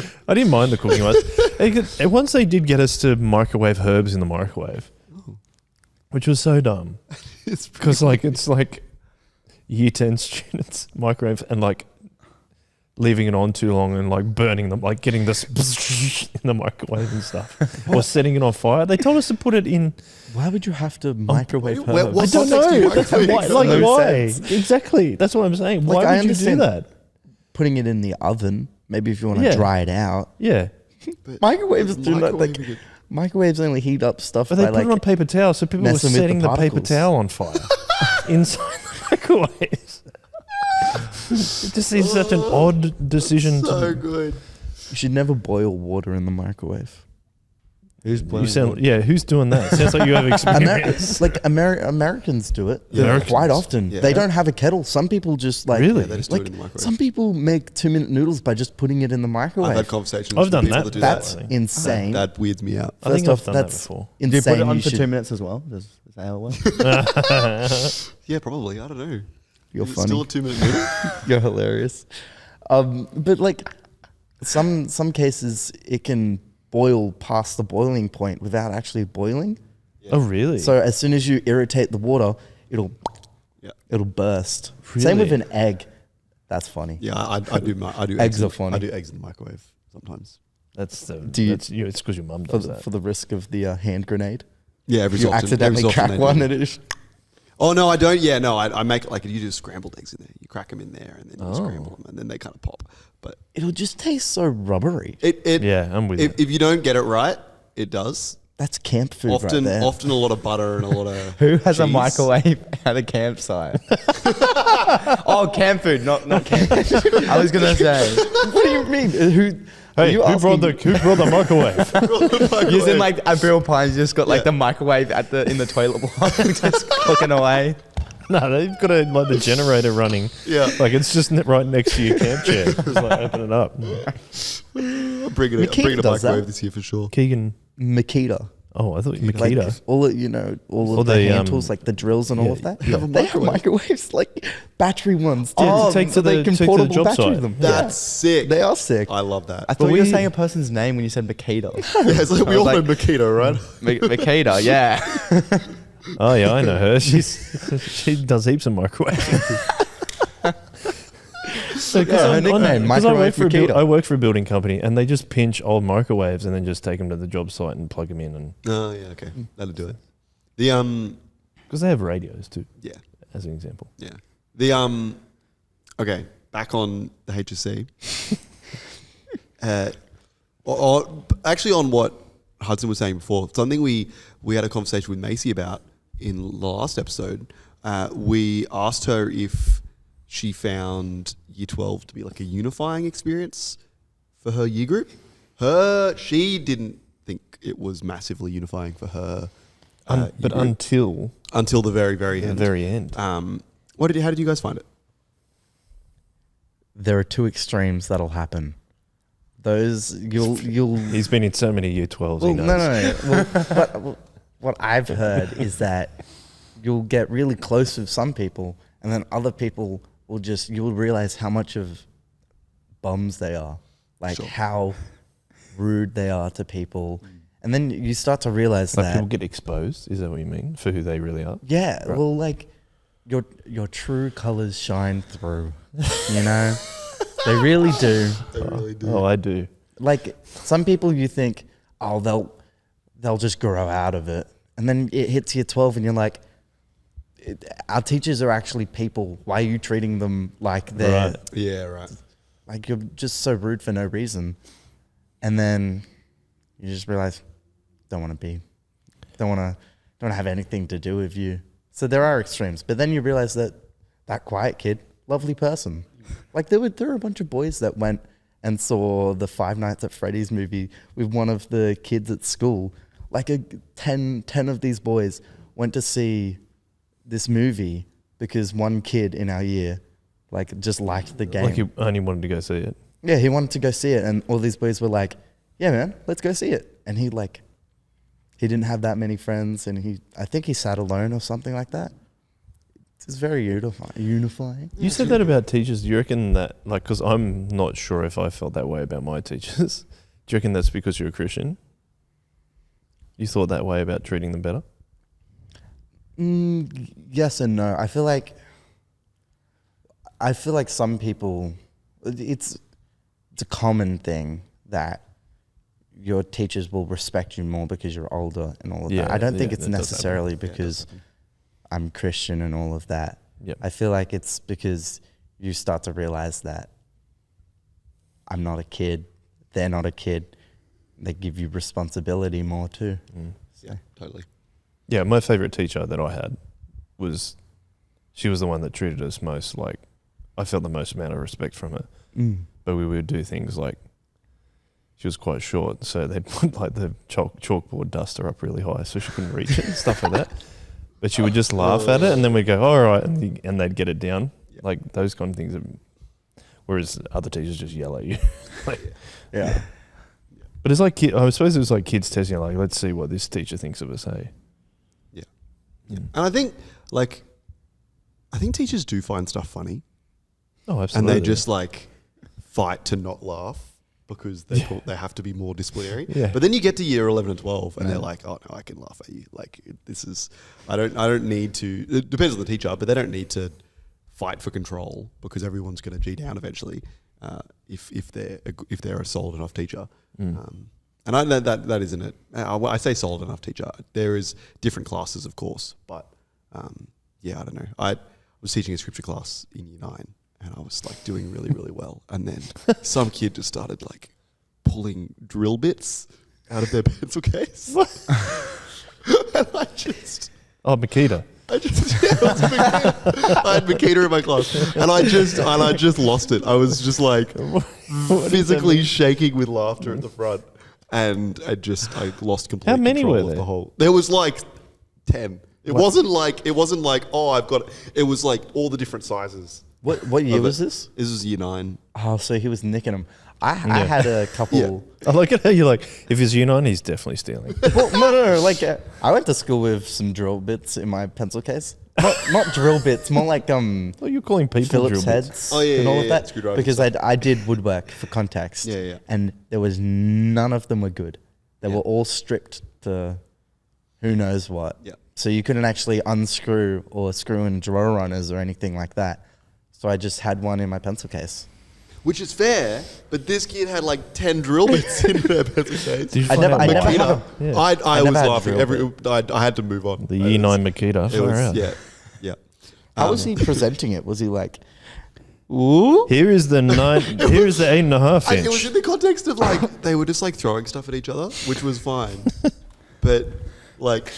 doing. I didn't mind the cooking much. Once they did get us to microwave herbs in the microwave, which was so dumb. It's Because it's like year 10 students microwave and like leaving it on too long and like burning them, like getting this in the microwave and stuff, or setting it on fire. They told us to put it in. Why would you have to microwave wait, herbs? what I don't context do you know. That's microwave why, it? like No why? sense. Exactly. That's what I'm saying. Like, Why I would you do understand that? Putting it in the oven, maybe if you want to Yeah. dry it out. Yeah. But Microwaves do not like. microwaving it. Microwaves only heat up stuff But they by put it on paper towel, so people were messing with the setting the paper particles. towel on fire inside the microwaves. It just seems such an odd decision So to. good. You should never boil water in the microwave. Who's You playing? sound, yeah, who's doing that? Sounds like you have experience. Americans do it Americans? quite often. Yeah. They don't have a kettle. Some people just like Really? Yeah, they just do it like in the microwave. some people make 2-minute noodles by just putting it in the microwave. I've had conversations I've with done people that. do That's that. insane. That weirds me out. I think First I've off, done that that's before. Do you insane. put it on You for should- 2 minutes as well? Is that how it works? Yeah, probably. I don't know. You're Is it funny. Still a 2-minute noodle? You're hilarious. But like some cases, it can boil past the boiling point without actually boiling. Oh, really? So as soon as you irritate the water, it'll Yeah. burst. Same with Really? an egg. That's funny. Yeah, I do. I do Eggs in- are funny. I do eggs in the microwave sometimes. that's the. Do you- That's, it's because your mum For does the, that. for the risk of the hand grenade. Yeah, every You so often. accidentally every so often crack they one do. and it is. Oh no, I don't. Yeah, no, I make it like you do scrambled eggs in there. You crack them in there and then you scramble them and then they kind of pop. But It'll just taste so rubbery. it Yeah, I'm with you. if you don't get it right, it does. That's camp food Often, right there. often a lot of butter and a lot of Who has a cheese. microwave at a campsite? Oh, camp food, not camp. I was gonna say What do you mean? Hey, you who brought asking- the microwave? using like a Bill Pines, you just got like Yeah. the microwave at the in the toilet block, just cooking away. No, they've got like the generator running. Yeah. Like it's just right next to your camp chair. Just like open it up. I'm bringing it. Makita I'm bringing a does that. microwave this year for sure. Keegan. Makita. Oh, I thought Like Makita. all of, all Or of the the, hand tools, like the drills and all yeah, of that. Have a They have microwave. microwaves, like battery ones. Too. Yeah, to take so to they the- can take to the portable job battery site. them. That's sick. They are sick. I love that. I thought you we- were saying a person's name when you said Makita. Yeah, it's like we I all was know like- Makita, right? Makita, yeah. Oh yeah, I know her. She does heaps of microwaving. So, her nickname, Microwave Makita. I work for a building company, and they just pinch old microwaves and then just take them to the job site and plug them in, and Oh yeah, okay, that'll do it. The because they have radios too, yeah, as an example. yeah. The okay, back on the HSC. Actually, on what Hudson was saying before, something we had a conversation with Macy about in the last episode. We asked her if she found Year 12 to be like a unifying experience for her year group. She didn't think it was massively unifying for her. But year group until the very, very the end. very end, How did you guys find it? There are two extremes that'll happen. Those you'll. he's been in so many year 12s. Well, he knows. no. Well, what I've heard is that you'll get really close with some people, and then other people you'll realize how much of bums they are, like Sure. how rude they are to people, and then you start to realize Like that people get exposed. Is that what you mean for who they really are? yeah, Right. well, like your true colors shine through, you know, they really do. They really do. Oh, I do. Like some people you think, oh, they'll just grow out of it, and then it hits year 12 and you're like, our teachers are actually people. Why are you treating them like they're Right. Yeah, right. like you're just so rude for no reason? And then you just realize don't want to have anything to do with you. So there are extremes, but then you realize that quiet kid, lovely person. Like there were a bunch of boys that went and saw the Five Nights at Freddy's movie with one of the kids at school. Like 10 of these boys went to see this movie because one kid in our year like just liked the game. Like he only wanted to go see it. Yeah, he wanted to go see it, and all these boys were like, "Yeah, man, let's go see it." And he didn't have that many friends, and I think he sat alone or something like that. It's very unifying. You said that about teachers. Do you reckon that, like, because I'm not sure if I felt that way about my teachers. Do you reckon that's because you're a Christian? You thought that way about treating them better? Yes and no. I feel like some people, it's a common thing that your teachers will respect you more because you're older and all of Yeah, that. I don't think yeah, it's that does happen. necessarily Yeah, it does because happen. I'm Christian and all of that. Yep. I feel like it's because you start to realize that I'm not a kid, they're not a kid. They give you responsibility more too. Yeah, totally. Yeah, my favourite teacher that I had she was the one that treated us most like I felt the most amount of respect from her. Mm. But we would do things like, she was quite short, so they'd put like the chalkboard duster up really high so she couldn't reach it and stuff like that. But she would just laugh at it, and then we'd go, all right, and they'd get it down. Yeah. Like those kind of things. Whereas other teachers just yell at you. Yeah. But it's like, I suppose it was like kids testing, like, let's see what this teacher thinks of us, hey? Yeah. Mm. And I think teachers do find stuff funny. Oh, absolutely. And they just like fight to not laugh because they have to be more disciplinary. Yeah. But then you get to year 11 and 12 and they're like, oh no, I can laugh at you. Like this is, I don't need to, it depends on the teacher, but they don't need to fight for control because everyone's going to G down eventually if they're a solid enough teacher. Mm. And I know that isn't it. I say solid enough teacher. There is different classes, of course, but yeah, I don't know. I was teaching a scripture class in year 9 and I was like doing really, really well. And then some kid just started like pulling drill bits out of their pencil case. And I just... Oh, Makita. It was Makita. I had Makita in my class, and I just lost it. I was just like physically shaking with laughter at the front, and I lost complete How many control were of there? the whole. There was like 10. It wasn't like oh I've got. It was like all the different sizes. What year was this? This was year 9. Oh, so he was nicking them. I had a couple. I like it how you're like, if he's Unite, he's definitely stealing. Well, no. Like, I went to school with some drill bits in my pencil case. Not drill bits, more like Well, you're calling people Phillips drill bits. heads Oh, yeah, and all yeah, of yeah, that. screwdrivers. Because I did woodwork for context. Yeah. And there was none of them were good. They Yeah. were all stripped to who knows what. Yeah. So you couldn't actually unscrew or screw in drawer runners or anything like that. So I just had one in my pencil case. Which is fair, but this kid had like 10 drill bits in their pencil case. Did you I find never- out I why? never had Makita, a- Yeah. I I was never had laughing. drill I had to move on. The year 9 Makita. It Far was, out. yeah. How was he presenting it? Was he like, ooh? Here is the 9. Here is the 8.5 It was inch. in the context of like they were just like throwing stuff at each other, which was fine. But like,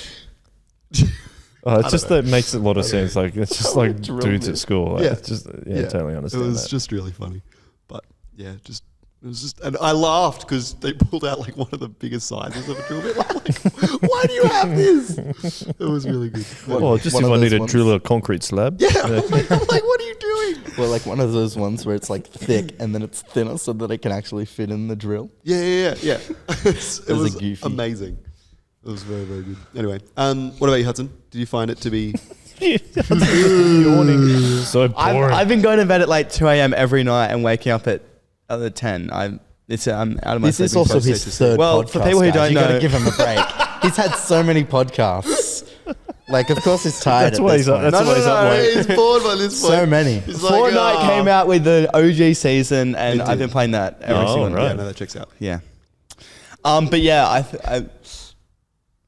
Oh, it's I just don't that makes a lot of sense. Like it's just like Drill dudes bit. at school. Like, Yeah. it's just totally it understand was that. just really funny. But yeah, it was just, and I laughed because they pulled out like one of the biggest sizes of a drill bit. I'm like, why do you have this? It was really good. Well, just One if of I need those to ones. drill a concrete slab. Yeah, I'm like, what are you doing? Well, like one of those ones where it's like thick and then it's thinner so that it can actually fit in the drill. Yeah. It was a goofy. amazing. It was very, very good. Anyway, what about you, Hudson? Did you find it to be? Yawning. So boring. I've been going to bed at like 2 a.m. every night and waking up at 10. I'm out of my This is sleeping also process. his third Well, podcast. for people who guys. don't you gotta know- give him a break. He's had so many podcasts. Like, of course he's tired. That's at why this he's up. point. That's why he's up late. He's bored by this point. So many. He's like, Fortnite "Ah." came out with the OG season, and It I've did. been playing that every Oh, single right. Yeah, no, that checks out. Yeah. But yeah, I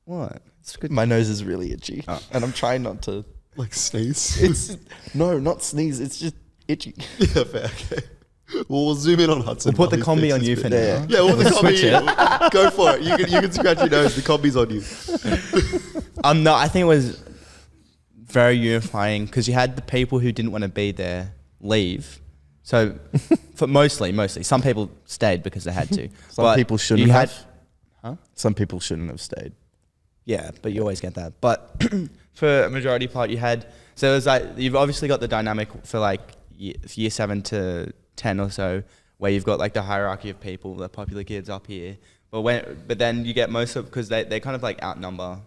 what? It's good. My nose is really itchy, Oh. and I'm trying not to. Like sneeze. It's no, not sneeze. It's just itchy. Yeah, fair. Okay. Well, we'll zoom in on Hudson. We'll put the while he combi on fixes you it. for Yeah. now. Yeah, we'll put the Switch combi. Go for it. You can scratch your nose. The combi's on you. No, I think it was very unifying because you had the people who didn't want to be there leave. So, for mostly, some people stayed because they had to. Some But people shouldn't you have. Huh? Some people shouldn't have stayed. Yeah, but you always get that. But for a majority part, you had. So it was like you've obviously got the dynamic for like year 7 to 10 or so, where you've got like the hierarchy of people, the popular kids up here. But then you get most of because they kind of like outnumber.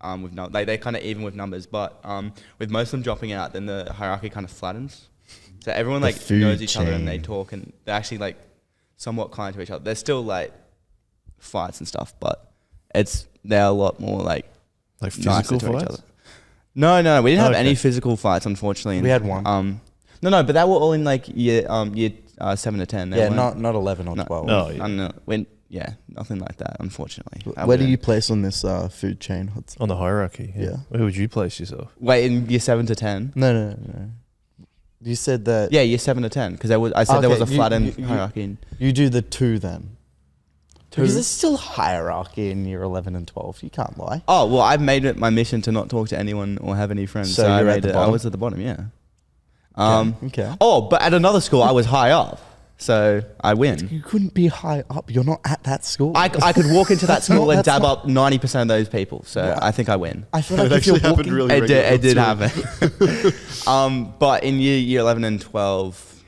They kind of even with numbers, but with most of them dropping out, then the hierarchy kind of flattens. So everyone The like food knows each other and they chain. talk and they're actually like somewhat kind to each other. There's still like fights and stuff, but they're a lot more like Like nicer physical to each fights? other. No, we didn't have Okay. any physical fights, unfortunately. We had one. No, but they were all in like year 7 to 10. They Yeah, weren't- not 11 or No. 12. No, yeah. no, yeah, nothing like that, unfortunately. Where do you place on this food chain, Hudson? On the hierarchy. Yeah. Where would you place yourself? Wait, in year 7 to 10? No. You said that. Yeah, year 7 to 10, because I said there was a Okay, flattened you- hierarchy. In You do the 2 then. Two? Because there's still hierarchy in year 11 and 12. You can't lie. Oh, well, I've made it my mission to not talk to anyone or have any friends. So I you're at made the it. I bottom? was at the bottom, yeah. Okay. Oh, but at another school, I was high up, so I win. You couldn't be high up. You're not at that school. I could walk into that school and That's dab not- up 90% of those people, so I think I win. I feel It like if you're actually happened walking, really It did regularly. happen. But in year 11 and 12,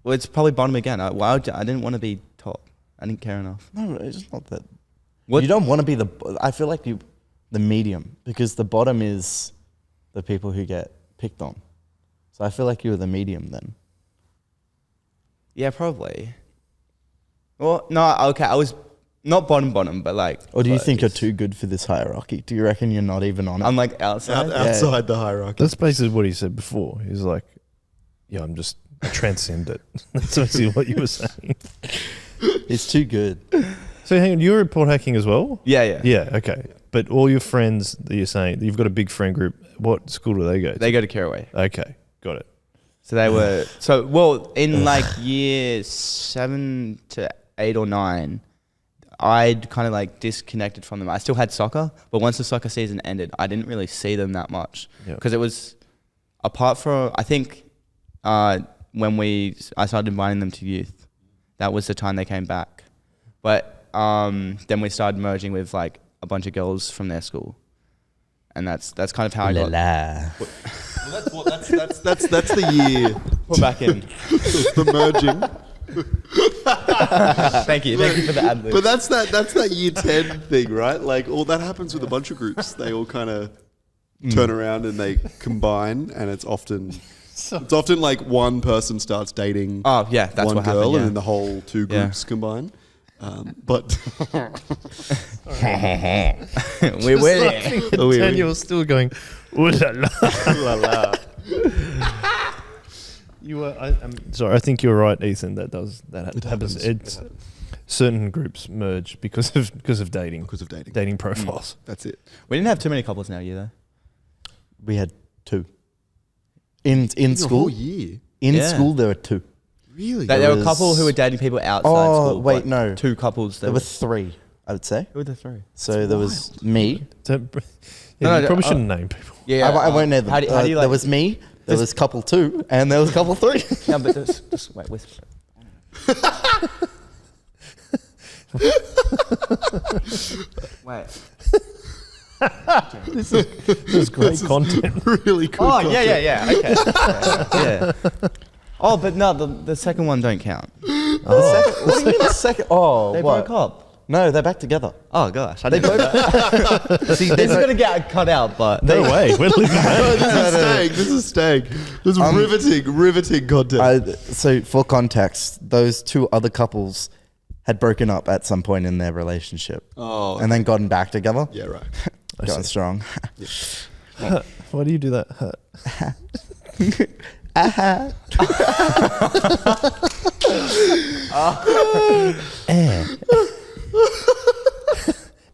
well, it's probably bottom again. I didn't want to be top. I didn't care enough. no, it's not that. What- You don't want to be I feel like the medium, because the bottom is the people who get picked on. So I feel like you were the medium then. Yeah, probably. Well, no, okay, I was not bottom, but like. Or do you think you're close. too good for this hierarchy? Do you reckon you're not even on it? I'm like outside. Outside the hierarchy. That's basically what he said before. He's like, yeah, I transcend it. That's basically what you were saying. It's too good. So hang on, you were at Port Hacking as well? Yeah. Yeah, okay. But all your friends that you're saying, you've got a big friend group. What school do they go to? They go to Caraway. Okay, got it. So they were in like year 7 to 8 or 9, I'd kind of like disconnected from them. I still had soccer, but once the soccer season ended, I didn't really see them that much because it was apart from I think when I started inviting them to youth, that was the time they came back. But then we started merging with like a bunch of girls from their school, and that's kind of how I got. Well, that's the year. We're back in. The merging. Thank you for the ad lib. But that's that year 10 thing, right? Like all that happens with a bunch of groups. They all kind of turn around and they combine, and it's often like one person starts dating Oh yeah, that's one what girl, happened. Yeah. and then the whole two groups combine. But We're winning. Daniel's still going, ooh la la. la la. You were. I'm sorry. I think you're right, Ethan. That happens. It's certain groups merge because of dating. Because of dating. Dating profiles. That's it. We didn't have too many couples in our year though. We had 2. In The school. whole year. In Yeah. school there were 2. Really? There were a was- couple who were dating people outside Oh, school. wait, but no. 2 couples. There were 3, I would say. Who were the 3? So there was me. You No, probably shouldn't name people. Yeah, I won't name them. How do you like? there was me. There was couple 2, and there was couple 3. Yeah, but just wait, whisper. Wait. This is great content. Really cool. Oh yeah. Okay. Yeah. Oh, but no, the second one don't count. What do you mean the second? Oh, They what? broke up. No, they're back together. Oh gosh, I didn't both. See, this is gonna get cut out, but No way. We're leaving that. This is staying. This is riveting content. So for context, those 2 other couples had broken up at some point in their relationship. Oh, And then gotten back together. yeah, right. Going strong. Why do you do that?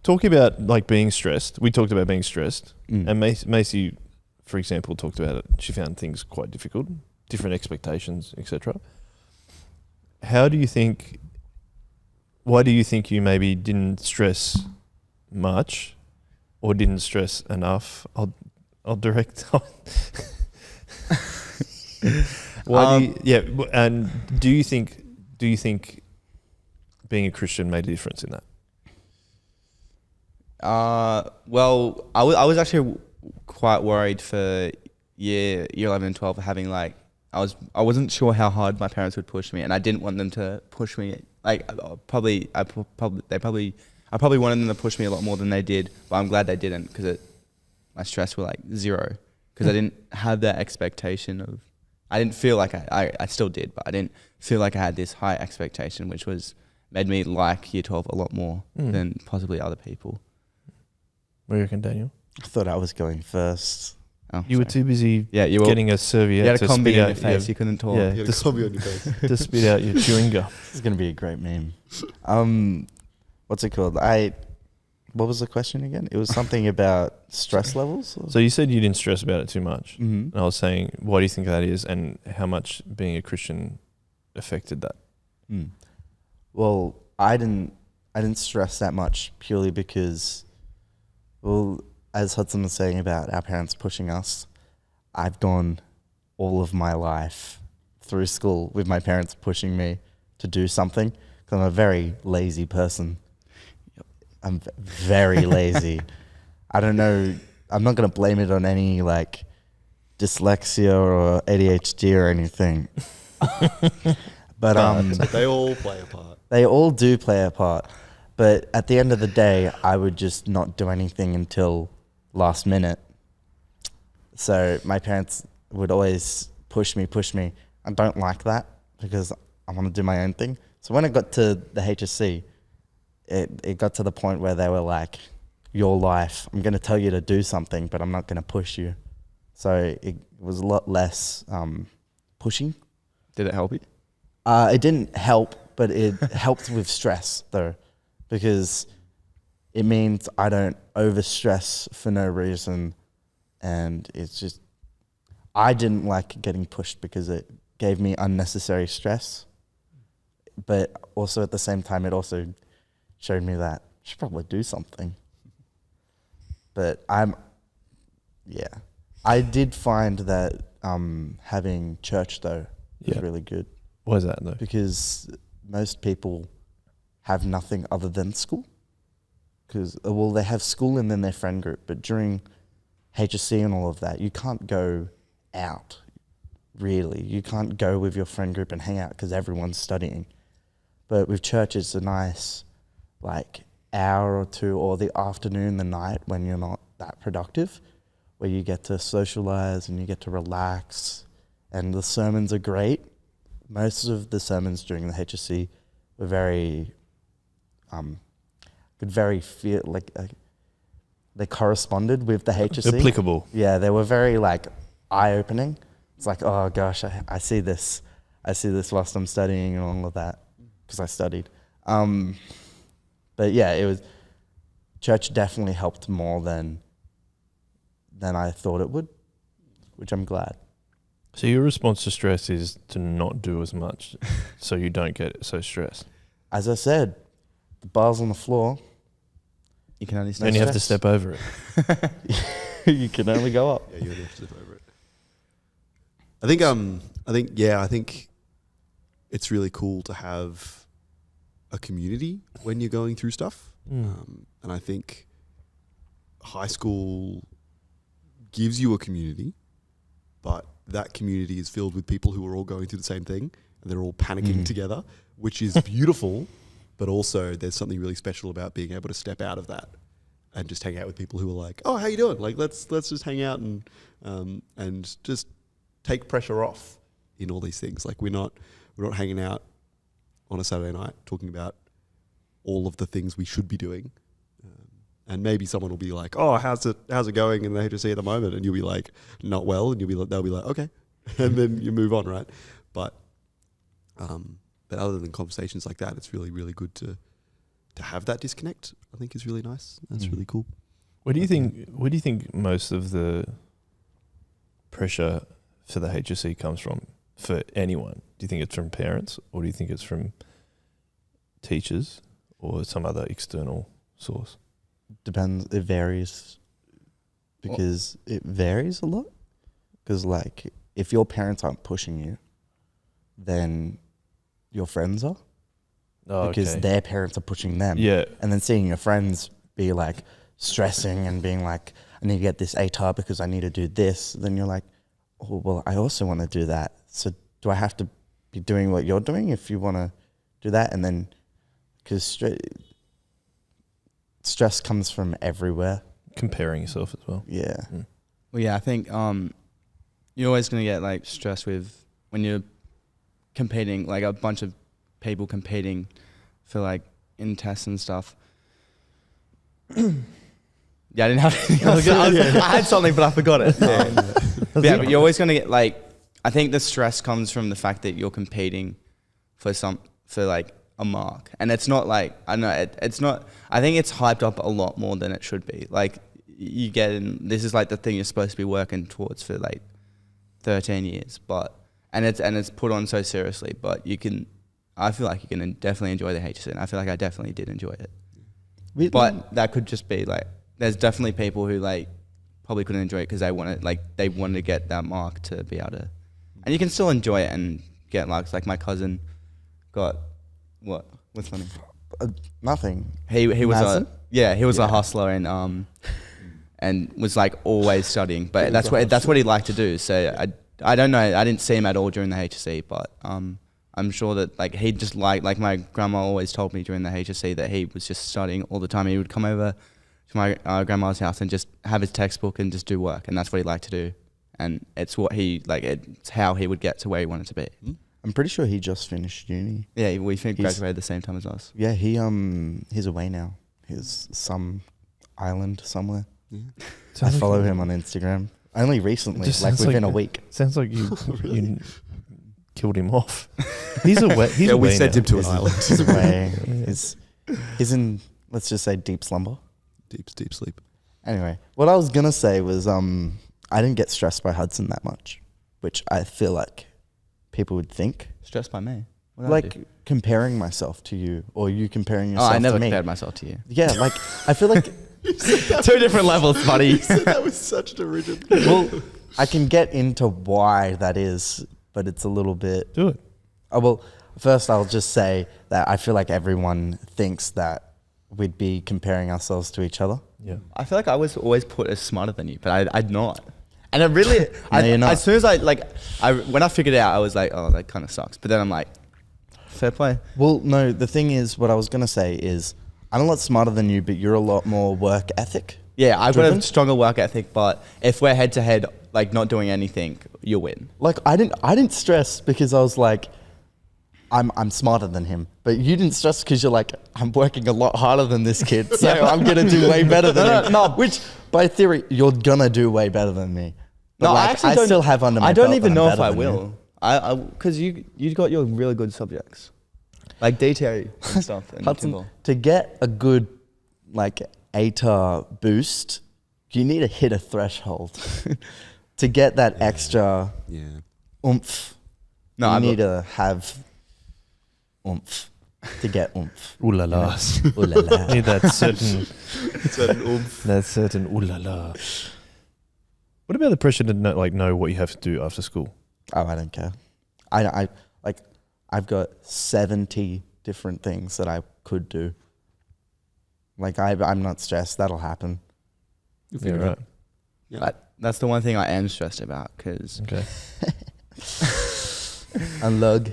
Talking about like being stressed, we talked about being stressed, and Macy, for example, talked about it. She found things quite difficult, different expectations, etc. How do you think? Why do you think you maybe didn't stress much, or didn't stress enough? I'll direct. Why do you, and do you think being a Christian made a difference in that? Well, I was actually quite worried for year 11 and 12 having like I wasn't sure how hard my parents would push me, and I didn't want them to push me. Like I probably wanted them to push me a lot more than they did, but I'm glad they didn't because my stress were like 0 because I didn't have that expectation of. I didn't feel like I still did, but I didn't feel like I had this high expectation, which made me like year 12 a lot more than possibly other people. What do you reckon, Daniel? I thought I was going first. Oh, You were sorry. too busy Yeah, you were getting a serviette You had a to combi spit in out your face. You couldn't talk. Yeah, You had a copy on your face. to spit out your chewing gum. This is going to be a great meme. What's it called? What was the question again? It was something about stress levels? So you said you didn't stress about it too much. Mm-hmm. And I was saying, why do you think that is, and how much being a Christian affected that? Well, I didn't stress that much purely because, well, as Hudson was saying about our parents pushing us, I've gone all of my life through school with my parents pushing me to do something, because I'm a very lazy person. I'm very lazy. I don't know. I'm not going to blame it on any like dyslexia or ADHD or anything. But they all play a part. they all do play a part. But at the end of the day, I would just not do anything until last minute. So my parents would always push me. I don't like that because I want to do my own thing. So when I got to the HSC, it got to the point where they were like, your life, I'm going to tell you to do something, but I'm not going to push you. So it was a lot less pushing. Did it help you? It didn't help, but it helped with stress though, because it means I don't overstress for no reason. And it's just, I didn't like getting pushed because it gave me unnecessary stress. But also at the same time, it also showed me that I should probably do something. But I did find that having church though was really good. Why is that though? Because most people have nothing other than school. Because, well, they have school and then their friend group. But during HSC and all of that, you can't go out, really. You can't go with your friend group and hang out because everyone's studying. But with church, it's a nice, like, hour or two, or the afternoon, the night, when you're not that productive, where you get to socialize and you get to relax. And the sermons are great. Most of the sermons during the HSC were very, could very feel like they corresponded with the HSC. Applicable. Yeah, they were very like eye-opening. It's like, oh gosh, I see this whilst I'm studying and all of that, because I studied. But yeah, it was, church definitely helped more than I thought it would, which I'm glad. So your response to stress is to not do as much so you don't get so stressed. As I said, the bar's on the floor. You can only Then you have to step over it. You can only go up. Yeah, you have to step over it. I think it's really cool to have a community when you're going through stuff. And I think high school gives you a community, but that community is filled with people who are all going through the same thing and they're all panicking together, which is beautiful, but also there's something really special about being able to step out of that and just hang out with people who are like, oh, how you doing? Like, let's just hang out and just take pressure off in all these things. Like we're not hanging out on a Saturday night talking about all of the things we should be doing. And maybe someone will be like, oh, how's it going in the HSC at the moment? And you'll be like, not well. And they'll be like, okay. And then you move on, right? But other than conversations like that, it's really, really good to have that disconnect. I think is really nice. That's really cool. Where do you think most of the pressure for the HSC comes from for anyone? Do you think it's from parents, or do you think it's from teachers or some other external source? Depends. It varies, because it varies a lot. Because like, if your parents aren't pushing you, then your friends are. Oh, because okay. their parents are pushing them. Yeah. And then seeing your friends be like stressing and being like, I need to get this ATAR because I need to do this. Then you're like, oh, well, I also want to do that. So do I have to be doing what you're doing if you want to do that? And then, because stress comes from everywhere. Comparing yourself as well. Yeah. Well, yeah, I think you're always going to get like stress with when you're competing, like a bunch of people competing for like in tests and stuff. Yeah, I didn't have anything else. I had something, but I forgot it. Yeah, but you're always going to get like, I think the stress comes from the fact that you're competing for like a mark. And it's not like, I don't know, it's not, I think it's hyped up a lot more than it should be. Like you get in, this is like the thing you're supposed to be working towards for like 13 years, and it's put on so seriously, but I feel like you can definitely enjoy the HSC, and I feel like I definitely did enjoy it. But that could just be like, there's definitely people who like probably couldn't enjoy it because they wanted to get that mark to be able to and you can still enjoy it and get likes. Like my cousin got what? What's funny? Nothing. He was Madison? he was a hustler and was like always studying. But that's what he liked to do. So I don't know. I didn't see him at all during the HSC, but I'm sure that like he just like my grandma always told me during the HSC that he was just studying all the time. He would come over to my grandma's house and just have his textbook and just do work, and that's what he liked to do. And it's what it's how he would get to where he wanted to be. I'm pretty sure he just finished uni. Yeah, we graduated at the same time as us. Yeah, he's away now. He's some island somewhere. I follow him on Instagram. Only recently, like within a week. Sounds like you killed him off. He's away. He's away we sent now. him to an island. He's away. He's in, let's just say, deep slumber. Deep sleep. Anyway, what I was gonna say was I didn't get stressed by Hudson that much, which I feel like people would think. Stressed by me? What did I do? Like comparing myself to you, or you comparing yourself I never to me. compared myself to you. Yeah, like I feel like Two different levels, buddy. You said that with such derision. well, I can get into why that is, but it's a little bit. Do it. Oh, well, first I'll just say that I feel like everyone thinks that we'd be comparing ourselves to each other. Yeah. I feel like I was always put as smarter than you, but I'd not. And it really, you're not. as soon as when I figured it out, I was like, oh, that kind of sucks. But then I'm like, fair play. Well, no, the thing is, what I was going to say is, I'm a lot smarter than you, but you're a lot more work ethic. Yeah, I've got Driven? a stronger work ethic, but if we're head to head, like not doing anything, you'll win. Like I didn't stress because I was like, I'm smarter than him. But you didn't stress because you're like, I'm working a lot harder than this kid, so I'm gonna do way better than him. No. Which, by theory, you're gonna do way better than me. But No, like, I actually I don't, still have under my I don't belt even that I'm know if better I than will. I because you got your really good subjects, like DTA and stuff. And Hudson, Kimball. to get a good like ATAR boost, you need to hit a threshold. To get that extra oomph, No, you I've need to have oomph to get oomph. Ooh la la. Ooh la la. Need that certain oomph. that certain ooh la la. What about the pressure to know what you have to do after school? Oh, I don't care. I like I've got 70 different things that I could do. Like I'm not stressed. That'll happen. Yeah, right. Yeah. That's the one thing I am stressed about because Okay. Unlug.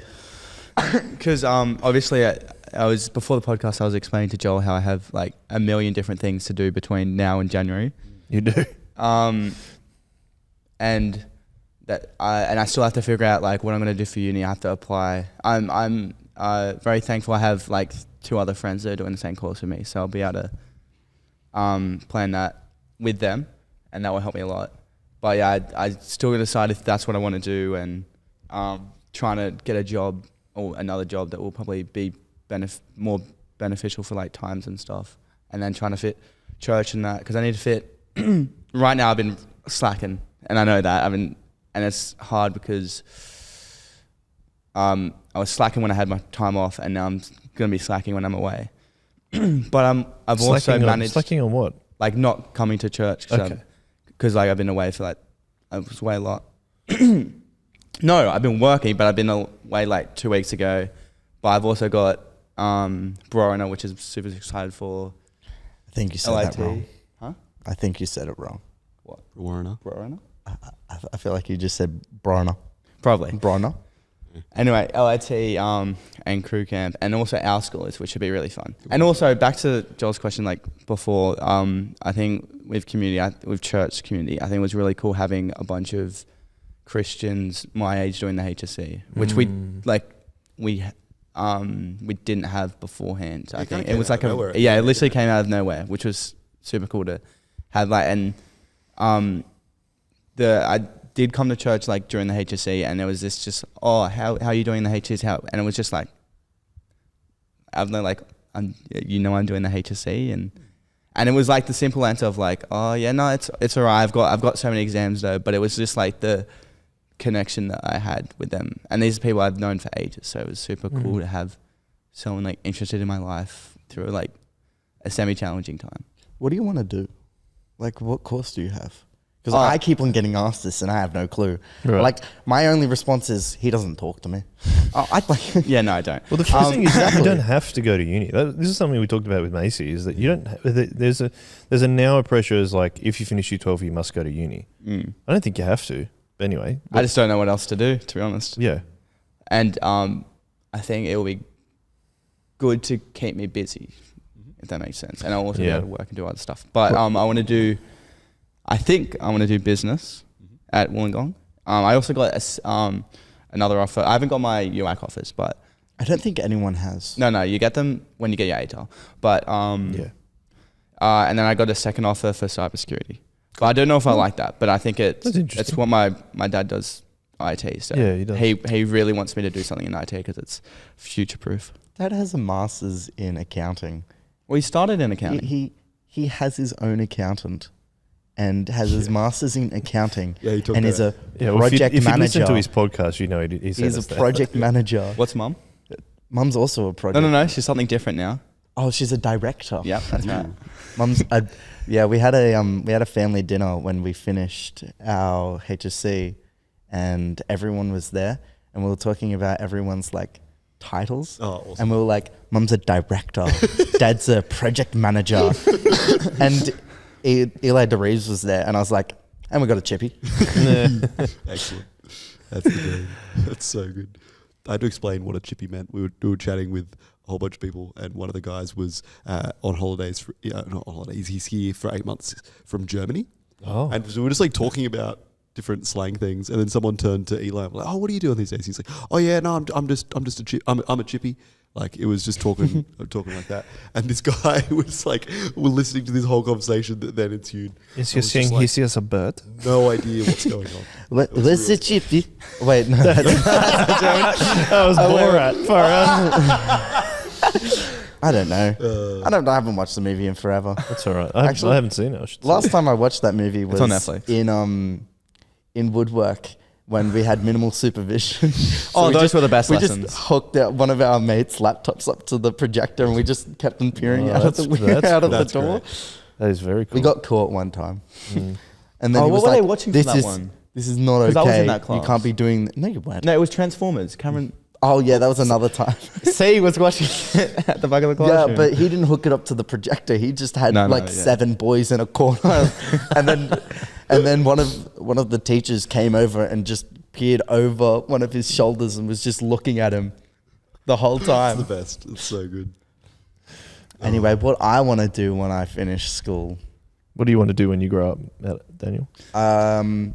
obviously I was before the podcast I was explaining to Joel how I have like a million different things to do between now and January. You do. And that I still have to figure out like what I'm gonna do for uni. I have to apply. I'm very thankful I have like 2 other friends that are doing the same course with me, so I'll be able to plan that with them, and that will help me a lot. But yeah, I still gotta decide if that's what I want to do, and trying to get a job or another job that will probably be more beneficial for like times and stuff, and then trying to fit church and that because I need to fit. Right now I've been slacking, and I know that and it's hard because I was slacking when I had my time off, and now I'm gonna be slacking when I'm away. But I've also managed slacking on what? like not coming to church because like I've been away for like I was away a lot. No, I've been working, but I've been away like 2 weeks ago. But I've also got Brorina, which is super excited for. I think you said LIT. that wrong. Huh? I think you said it wrong. What? Brorina. I feel like you just said Brona. Probably. Brona. Anyway, LIT and crew camp, and also our schools, which should be really fun. And also back to Joel's question, like before, I think with church community, I think it was really cool having a bunch of Christians my age doing the HSC, which we didn't have beforehand. I think it was like it literally came out of nowhere, which was super cool to have. Like, and I did come to church like during the HSC, and there was this just, how are you doing the HSC? And it was just like, I'm like, I'm doing the HSC, and it was like the simple answer of like, oh yeah, no, it's alright. I've got so many exams though, but it was just like the connection that I had with them, and these are people I've known for ages, so it was super cool to have someone like interested in my life through like a semi-challenging time. What do you want to do? Like, what course do you have? Because I keep on getting asked this and I have no clue. Right. Like, my only response is, he doesn't talk to me. Yeah, no, I don't. Well, the first thing is that you don't have to go to uni. This is something we talked about with Macy, is that you don't. There's a now a pressure is like, if you finish year 12, you must go to uni. I don't think you have to. But anyway, I just don't know what else to do, to be honest. yeah. And I think it will be good to keep me busy, if that makes sense. And I'll also be able to work and do other stuff. But I think I want to do business at Wollongong. I also got another offer. I haven't got my UAC offers, but I don't think anyone has. no, you get them when you get your ATAR. But and then I got a second offer for cybersecurity. But I don't know if I like that, but I think That's interesting. it's what my dad does, IT. So Yeah, he does. He really wants me to do something in IT because it's future proof. Dad has a master's in accounting. Well, he started in accounting. He has his own accountant and has his master's in accounting. Yeah, he talked and is a about project if you manager. listen to his podcast, you know he says He's a project manager. What's mum? Mum's also a project. No. She's something different now. Oh, she's a director. Yeah, that's right. Mum's we had a family dinner when we finished our HSC, and everyone was there, and we were talking about everyone's like titles. Oh, awesome. And we were like, Mum's a director, Dad's a project manager, and Eli DeReeves was there, and I was like, and we got a chippy. Excellent. That's the game. That's so good. I had to explain what a chippy meant. We were chatting with a whole bunch of people, and one of the guys was on holidays. Not on holidays. He's here for 8 months from Germany. Oh. And so we were just like talking about different slang things, and then someone turned to Eli and was like, "Oh, what are you doing these days?" He's like, "Oh yeah, no, I'm just a chip. I'm a chippy." Like, it was just talking like that. And this guy was like, we're listening to this whole conversation that then ensued. Is I he was saying just like, he sees a bird? no idea what's going on. Where's the chippy? Wait, no. That was Borat. Far out. I don't know. I haven't watched the movie in forever. That's all right. Actually, I haven't seen it. I should Last say. time I watched that movie was on Netflix. In Woodwork, when we had minimal supervision. Oh, those were the best we lessons. just hooked one of our mates' laptops up to the projector, and we just kept them peering Oh, out of the that's door. great. That is very cool. We got caught one time. And then Oh, he was what were like, they watching for this that is, one? This is not 'Cause okay. I was in that You class. can't be doing... No, you weren't. No, it was Transformers. Cameron Oh, yeah, that was another time. C was watching it at the back of the classroom. Yeah, but he didn't hook it up to the projector. He just had No, 7 boys in a corner, and then one of the teachers came over and just peered over one of his shoulders and was just looking at him the whole It's time. the best. It's so good. Anyway, what I want to do when I finish school, What do you want to do when you grow up, Daniel? I've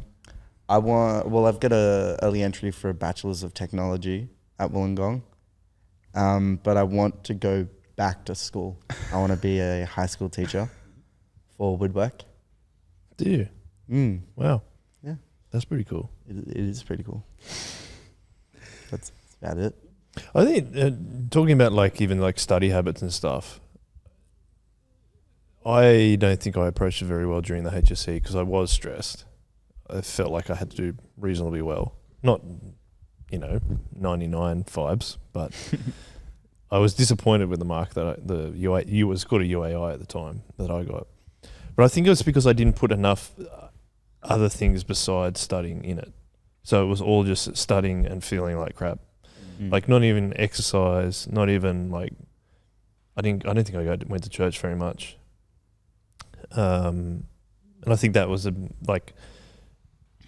got a early entry for a Bachelor's of Technology at Wollongong, but I want to go back to school. I want to be a high school teacher for woodwork. Do you? Wow. Yeah. That's pretty cool. It is pretty cool. That's about it. I think talking about like even like study habits and stuff, I don't think I approached it very well during the HSC because I was stressed. I felt like I had to do reasonably well. Not, 99 vibes, but I was disappointed with the mark that it was called a UAI at the time that I got. But I think it was because I didn't put enough other things besides studying in it. So it was all just studying and feeling like crap. Like not even exercise, not even like I don't think I went to church very much. And I think that was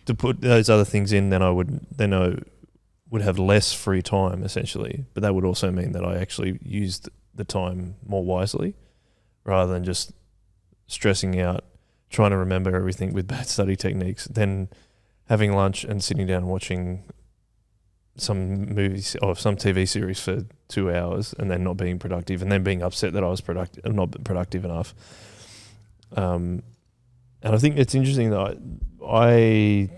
to put those other things in, then I would have less free time essentially. But that would also mean that I actually used the time more wisely, rather than just stressing out, trying to remember everything with bad study techniques, then having lunch and sitting down and watching some movies or some TV series for 2 hours and then not being productive, and then being upset that I was not productive enough. And I think it's interesting that I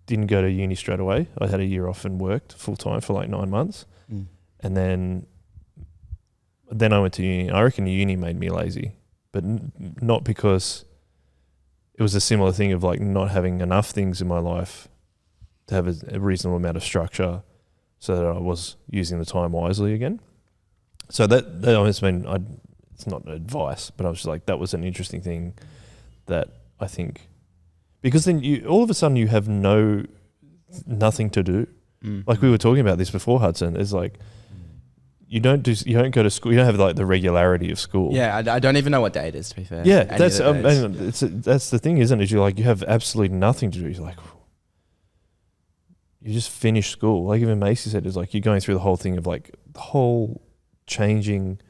didn't go to uni straight away. I had a year off and worked full time for like 9 months. And then I went to uni. I reckon uni made me lazy, but not because it was a similar thing of like not having enough things in my life to have a reasonable amount of structure so that I was using the time wisely again. So that almost mean it's not advice, but I was just like, that was an interesting thing that I think because then you all of a sudden you have nothing to do. Like we were talking about this before, Hudson. It's like you don't go to school. You don't have like the regularity of school. Yeah, I don't even know what day it is, to be fair. Yeah, Any that's of the days. that's the thing, isn't it? Is you have absolutely nothing to do. You're like, you just finish school. Like even Macy said, it's like you're going through the whole thing of like the whole changing.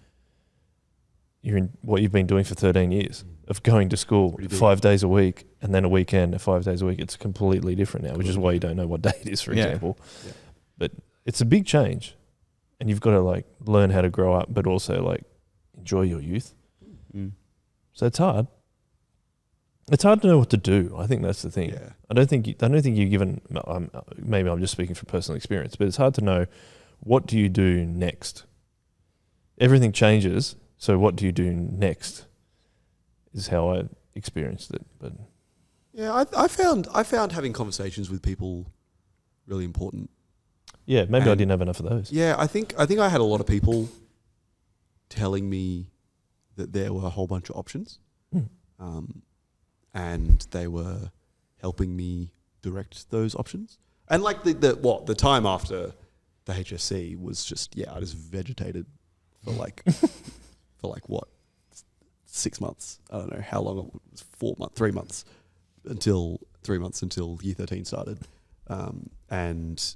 You're in what you've been doing for 13 years of going to school 5 days a week and then a weekend 5 days a week. It's completely different now, which is why you don't know what day it is, for example. Yeah. But it's a big change, and you've got to like learn how to grow up, but also like enjoy your youth. So it's hard. It's hard to know what to do. I think that's the thing. Yeah. I don't think you're given. Maybe I'm just speaking from personal experience, but it's hard to know what do you do next. Everything changes, so what do you do next? Is how I experienced it. But yeah, I found having conversations with people really important. Yeah, maybe I didn't have enough of those. Yeah, I think I had a lot of people telling me that there were a whole bunch of options, and they were helping me direct those options. And like the time after the HSC was just I just vegetated for like 6 months. I don't know how long it was. 4 months, 3 months until year 13 started, and.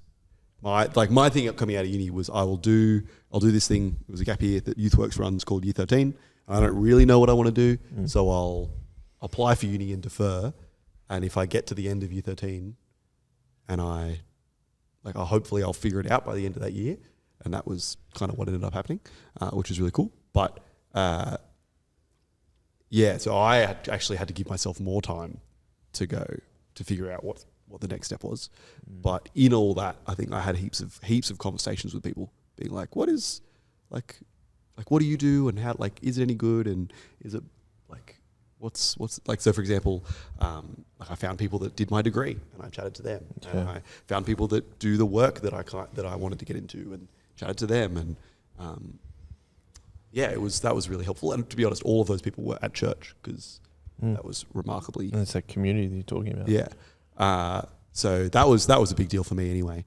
My thing coming out of uni was I'll do this thing. It was a gap year that YouthWorks runs called Year 13. I don't really know what I want to do, so I'll apply for uni and defer. And if I get to the end of Year 13, and hopefully I'll figure it out by the end of that year. And that was kind of what ended up happening, which is really cool. But so I actually had to give myself more time to figure out what the next step was. But in all that, I think I had heaps of conversations with people being like, what is like what do you do, and how, like, is it any good, and is it like what's like, so for example, I found people that did my degree and I chatted to them, and I found people that do the work that I wanted to get into and chatted to them, and that was really helpful. And to be honest, all of those people were at church, because that was remarkably. And it's that community that you're talking about. Yeah. So that was a big deal for me anyway.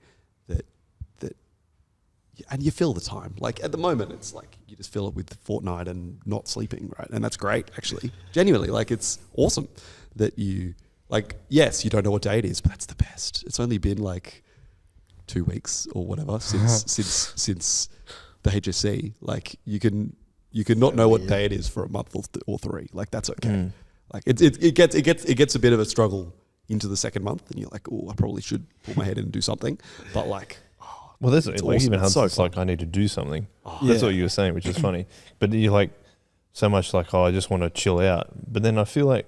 And you fill the time. Like at the moment, it's like you just fill it with Fortnite and not sleeping, right? And that's great, actually. Genuinely, like it's awesome that you yes, you don't know what day it is, but that's the best. It's only been like 2 weeks or whatever since the HSC. Like you can not know what day it is for a month or 3. Like that's okay. Like it gets a bit of a struggle into the second month, and you're like, oh, I probably should pull my head in and do something. But like, well, that's like awesome. Even Hudson's like, I need to do something. That's what you were saying, which is funny. But you're like so much like, I just want to chill out. But then I feel like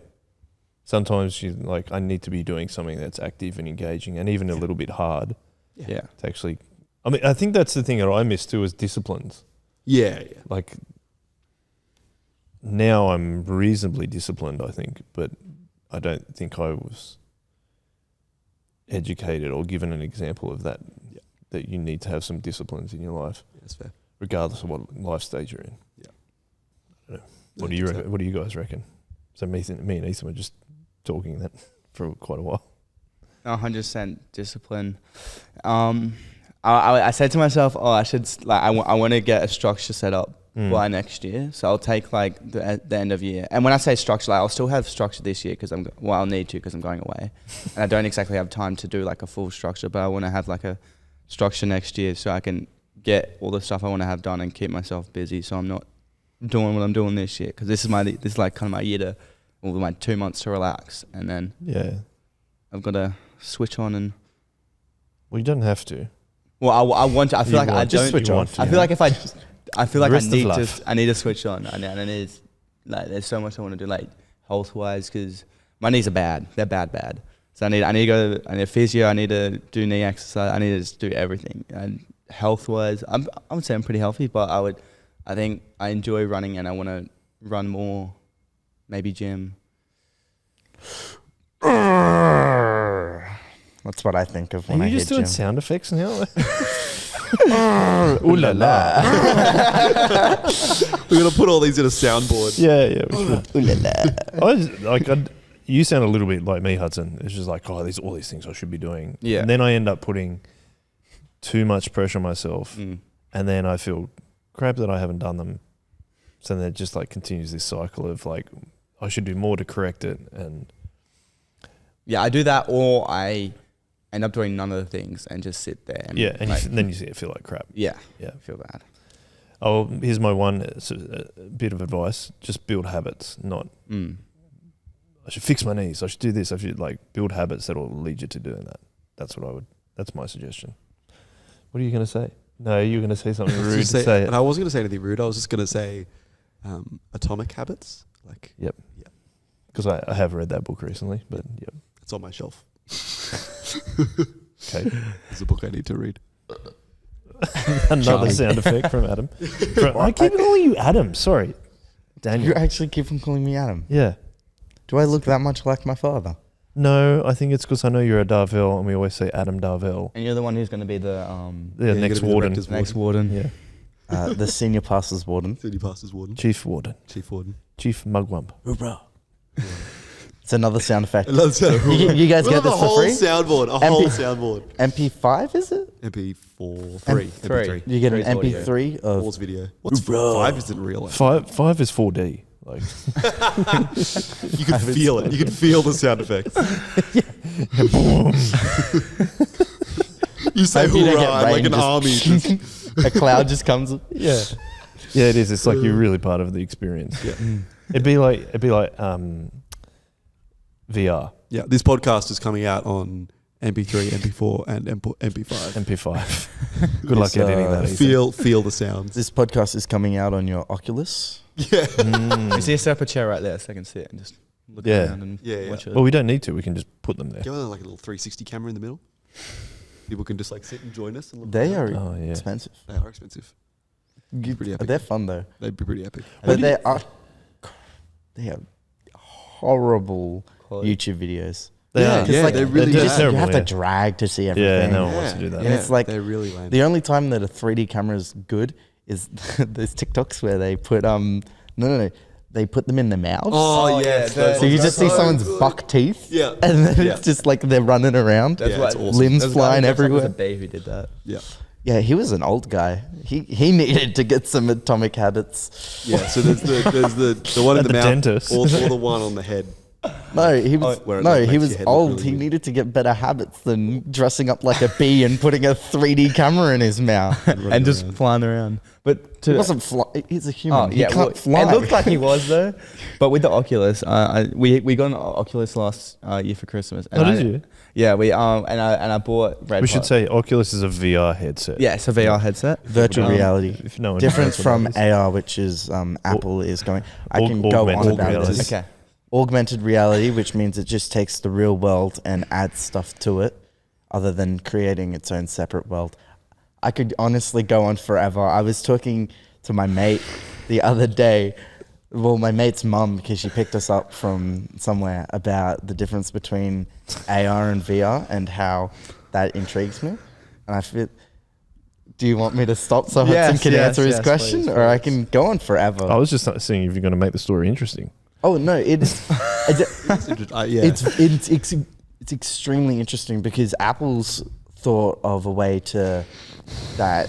sometimes you like, I need to be doing something that's active and engaging, and even a little bit hard. Yeah. To actually, I mean, I think that's the thing that I miss too, is disciplines. Yeah. Like now I'm reasonably disciplined, I think, but I don't think I was educated or given an example of that, that you need to have some disciplines in your life. Yeah, that's fair. Regardless of what life stage you're in. Yeah. I don't know. What do you reckon? What do you guys reckon? So me and Ethan were just talking that for quite a while. 100% discipline. I said to myself, I should I want to get a structure set up by next year. So I'll take like the end of year. And when I say structure, I'll still have structure this year I'll need to, because I'm going away. And I don't exactly have time to do like a full structure, but I want to have like a structure next year so I can get all the stuff I want to have done and keep myself busy, so I'm not doing what I'm doing this year. Because this is like kind of my year my 2 months to relax, and then I've got to switch on and. Well, you don't have to. Well, I want to. I feel like I don't switch on. I feel like if I feel like I need to switch on. I need like there's so much I want to do, like health wise, because my knees are bad. They're bad. So I need to go. I need a physio. I need to do knee exercise. I need to just do everything. And health wise, I would say I'm pretty healthy, but I think I enjoy running, and I want to run more. Maybe gym. That's what I think of when Are I you hear just doing gym. sound effects now? Ooh la la. We're gonna put all these in a soundboard. Yeah, we should. Ooh la la. you sound a little bit like me, Hudson. It's just like, oh, all these things I should be doing. Yeah. And then I end up putting too much pressure on myself, Mm. and then I feel crap that I haven't done them. So then it just like continues this cycle of like, I should do more to correct it. And Yeah, I do that, or I end up doing none of the things and just sit there. And yeah, and like, then you see it feel like crap. yeah, Yeah. feel bad. Oh, here's my one bit of advice: just build habits. Not Mm. I should fix my knees. I should do this. I should like build habits that will lead you to doing that. That's what I would. That's my suggestion. What are you going to say? No, you're going to say something rude to say it. And I wasn't going to say anything rude. I was just going to say Atomic Habits. Like, Yep. Yeah. Because I have read that book recently, but yep. it's on my shelf. Okay. It's a book I need to read. Another Charlie. sound effect from Adam. I keep calling you Adam. Sorry, Daniel. You actually keep on calling me Adam. Yeah. Do I look that much like my father? No, I think it's because I know you're a Darvell, and we always say Adam Darvell. And you're the one who's going to be the Yeah, you're next gonna be the warden. rector's next warden. Yeah, The senior pastor's warden. City Pastor's Warden. chief warden, Chief Warden. chief mugwump. It's another sound effect. I love You guys We'll get have a this for whole free? soundboard. A whole soundboard. MP5 is it? MP4. Three. MP3. You get an Three's audio. MP3 of Pause video. What's 5 isn't real. Five is 4D. Like You can feel it. You can feel the sound effects. You say Hope you don't get hoorah, like rain, an just- army. Just, a cloud just comes. yeah, yeah, it is. It's like you're really part of the experience. yeah. It'd be like VR, Yeah, this podcast is coming out on MP3, MP4, and MP5. MP5. Good luck It's, editing that. Ethan. Feel the sounds. This podcast is coming out on your Oculus. Yeah. You see, set up a chair right there so I can sit and just look Yeah. around and Yeah, yeah. watch it. Well, we don't need to. We can just put them there. Go on like a little 360 camera in the middle. People can just like sit and join us. And look They around. are Oh yeah. expensive. They are expensive. Pretty epic. They're fun though. They'd be pretty epic. But they are horrible YouTube videos. They Yeah, are. Because like they're really you, bad. just, you Terrible, have yeah. to drag to see Yeah, everything. no one wants to do that. And it's like they're really lame. the only time that a 3D camera is good is those TikToks where they put they put them in their mouths. Oh, yeah, yes. the- So you just see so someone's good. buck teeth. Yeah. And then Yeah. it's just like they're running around. That's Yeah, what it's awesome. Limbs there's a guy flying who dressed up everywhere. as a bee who did that. Yeah. Yeah, he was an old guy. He needed to get some atomic habits. Yeah. So there's the one in At the the mouth, dentist. or the one on the head. No, he was where it, like, he makes was your head look old. really He weird. needed to get better habits than dressing up like a bee and putting a 3D camera in his mouth. And just flying around. But He to wasn't fly. He's a human. Oh, he yeah, can't well, fly. It looked like he was though, but with the Oculus, we got an Oculus last year for Christmas. And Oh, did you? Yeah, we and I bought Red. We should say Oculus is a VR headset. yeah, it's a VR headset. Virtual reality. If no one Different knows what from that is. AR, which is Apple is going. I can go on augmented about reality. this. Okay. Augmented reality, which means it just takes the real world and adds stuff to it, other than creating its own separate world. I could honestly go on forever. I was talking to my mate the other day, well, my mate's mum, because she picked us up from somewhere, about the difference between AR and VR and how that intrigues me. And I feel, do you want me to stop so Yes, Hudson can yes, answer his yes, question, please, or I please. can go on forever? I was just seeing if you're going to make the story interesting. Oh no, it's Yeah. it's extremely interesting because Apple's thought of a way to that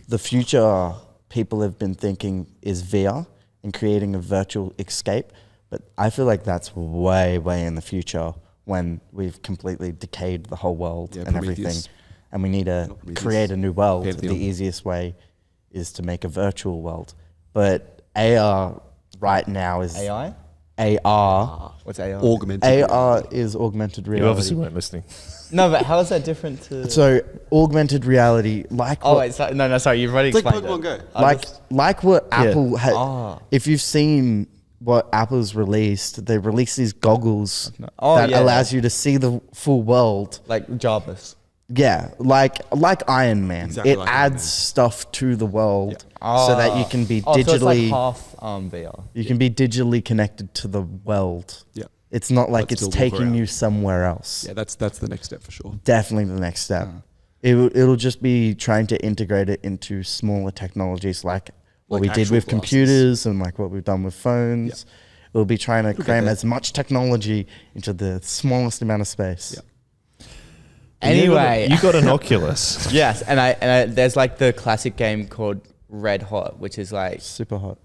the future people have been thinking is VR and creating a virtual escape, but I feel like that's way in the future when we've completely decayed the whole world Yeah, and Prometheus. everything, and we need to Not Prometheus. create a new world. Pantheon. The easiest way is to make a virtual world, but AR right now is AI. AR. What's AI? Augmented. AR is augmented You reality. obviously weren't listening. No, but how is that different to? So augmented reality, like Oh what, wait, no, sorry, you've already It's like explained Pokemon it. Go. like what Apple had. Ah. If you've seen what Apple's released, they released these goggles Oh, that yeah. allows you to see the full world. like Jarvis. Yeah, like Iron Man. Exactly it like Iron adds Man. stuff to the world so that you can be So it's like digitally half VR. you can be digitally connected to the world. Yeah. It's not like But it's still walk taking around. you somewhere else. Yeah, that's the next step for sure. Definitely the next step. It'll just be trying to integrate it into smaller technologies like what Like we did actual with glasses. computers and like what we've done with phones. We'll be trying to cram as much technology into the smallest amount of space. Yeah. Anyway, you got an Oculus. yes, and I there's like the classic game called Red Hot, which is like Super hot.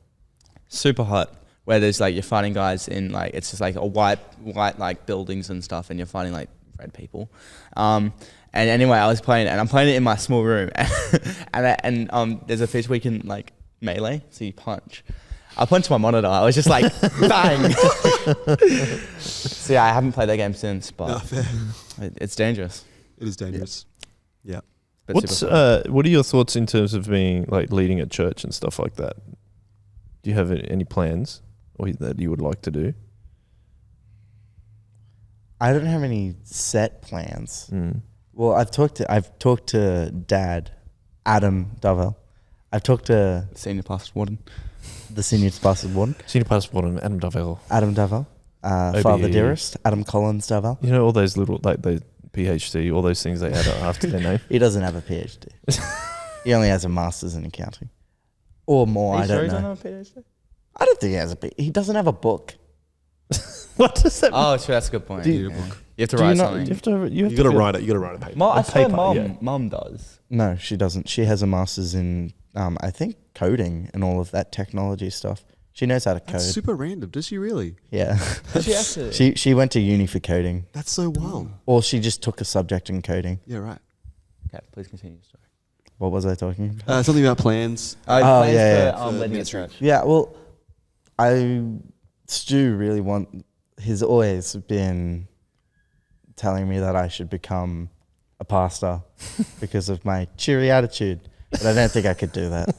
super hot, where there's like you're fighting guys in like it's just like a white like buildings and stuff, and you're fighting like red people. And anyway, I was playing it, and I'm playing it in my small room, and there's a feature where you can like melee, so you punch. I punched my monitor. I was just like, bang. So yeah, I haven't played that game since, No, but fair. it's dangerous. It is dangerous. Yeah. But What's super fun. what are your thoughts in terms of being like leading a church and stuff like that? Do you have any plans or that you would like to do? I don't have any set plans. Mm. Well, I've talked to Dad, Adam Darvell. I've talked to Senior Pastor Warden. the senior pastor warden, Senior passport and Adam Darvell. Adam Darvell, Father Dearest, Adam Collins Darvell. You know all those little like the PhD, all those things they add after their name. He doesn't have a PhD. He only has a master's in accounting, or more. I don't know. I don't think he has he doesn't have a book. What does that mean? Oh, sure, that's a good point. Do You you- have to do you write not- something. You have You to got to be- write it. You got to write a paper. I swear paper, yeah. mum does. No, she doesn't. She has a master's in, I think, coding and all of that technology stuff. She knows how to code. That's super random. Does she really? Yeah. Does she actually? She went to uni for coding, That's so wild. or she just took a subject in coding. Yeah, right. Okay, please continue your story. What was I talking about? Something about plans. Oh, yeah, For, For leading a ministry. church. Yeah, well, Stu really he's always been telling me that I should become a pastor because of my cheery attitude, but I don't think I could do that.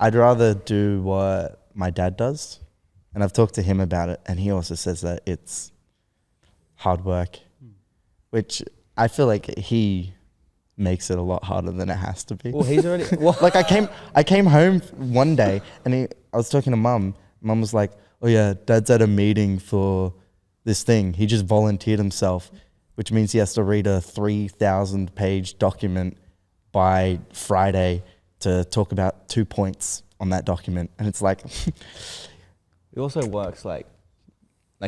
I'd rather do what my dad does, and I've talked to him about it, and he also says that it's hard work, which I feel like he makes it a lot harder than it has to be. Well, he's already. Well, Like I came home one day and I was talking to Mum. Mum was like, "Oh yeah, Dad's at a meeting for this thing. He just volunteered himself, which means he has to read a 3,000-page document by Friday to talk about 2 points on that document." And it's like, he also works like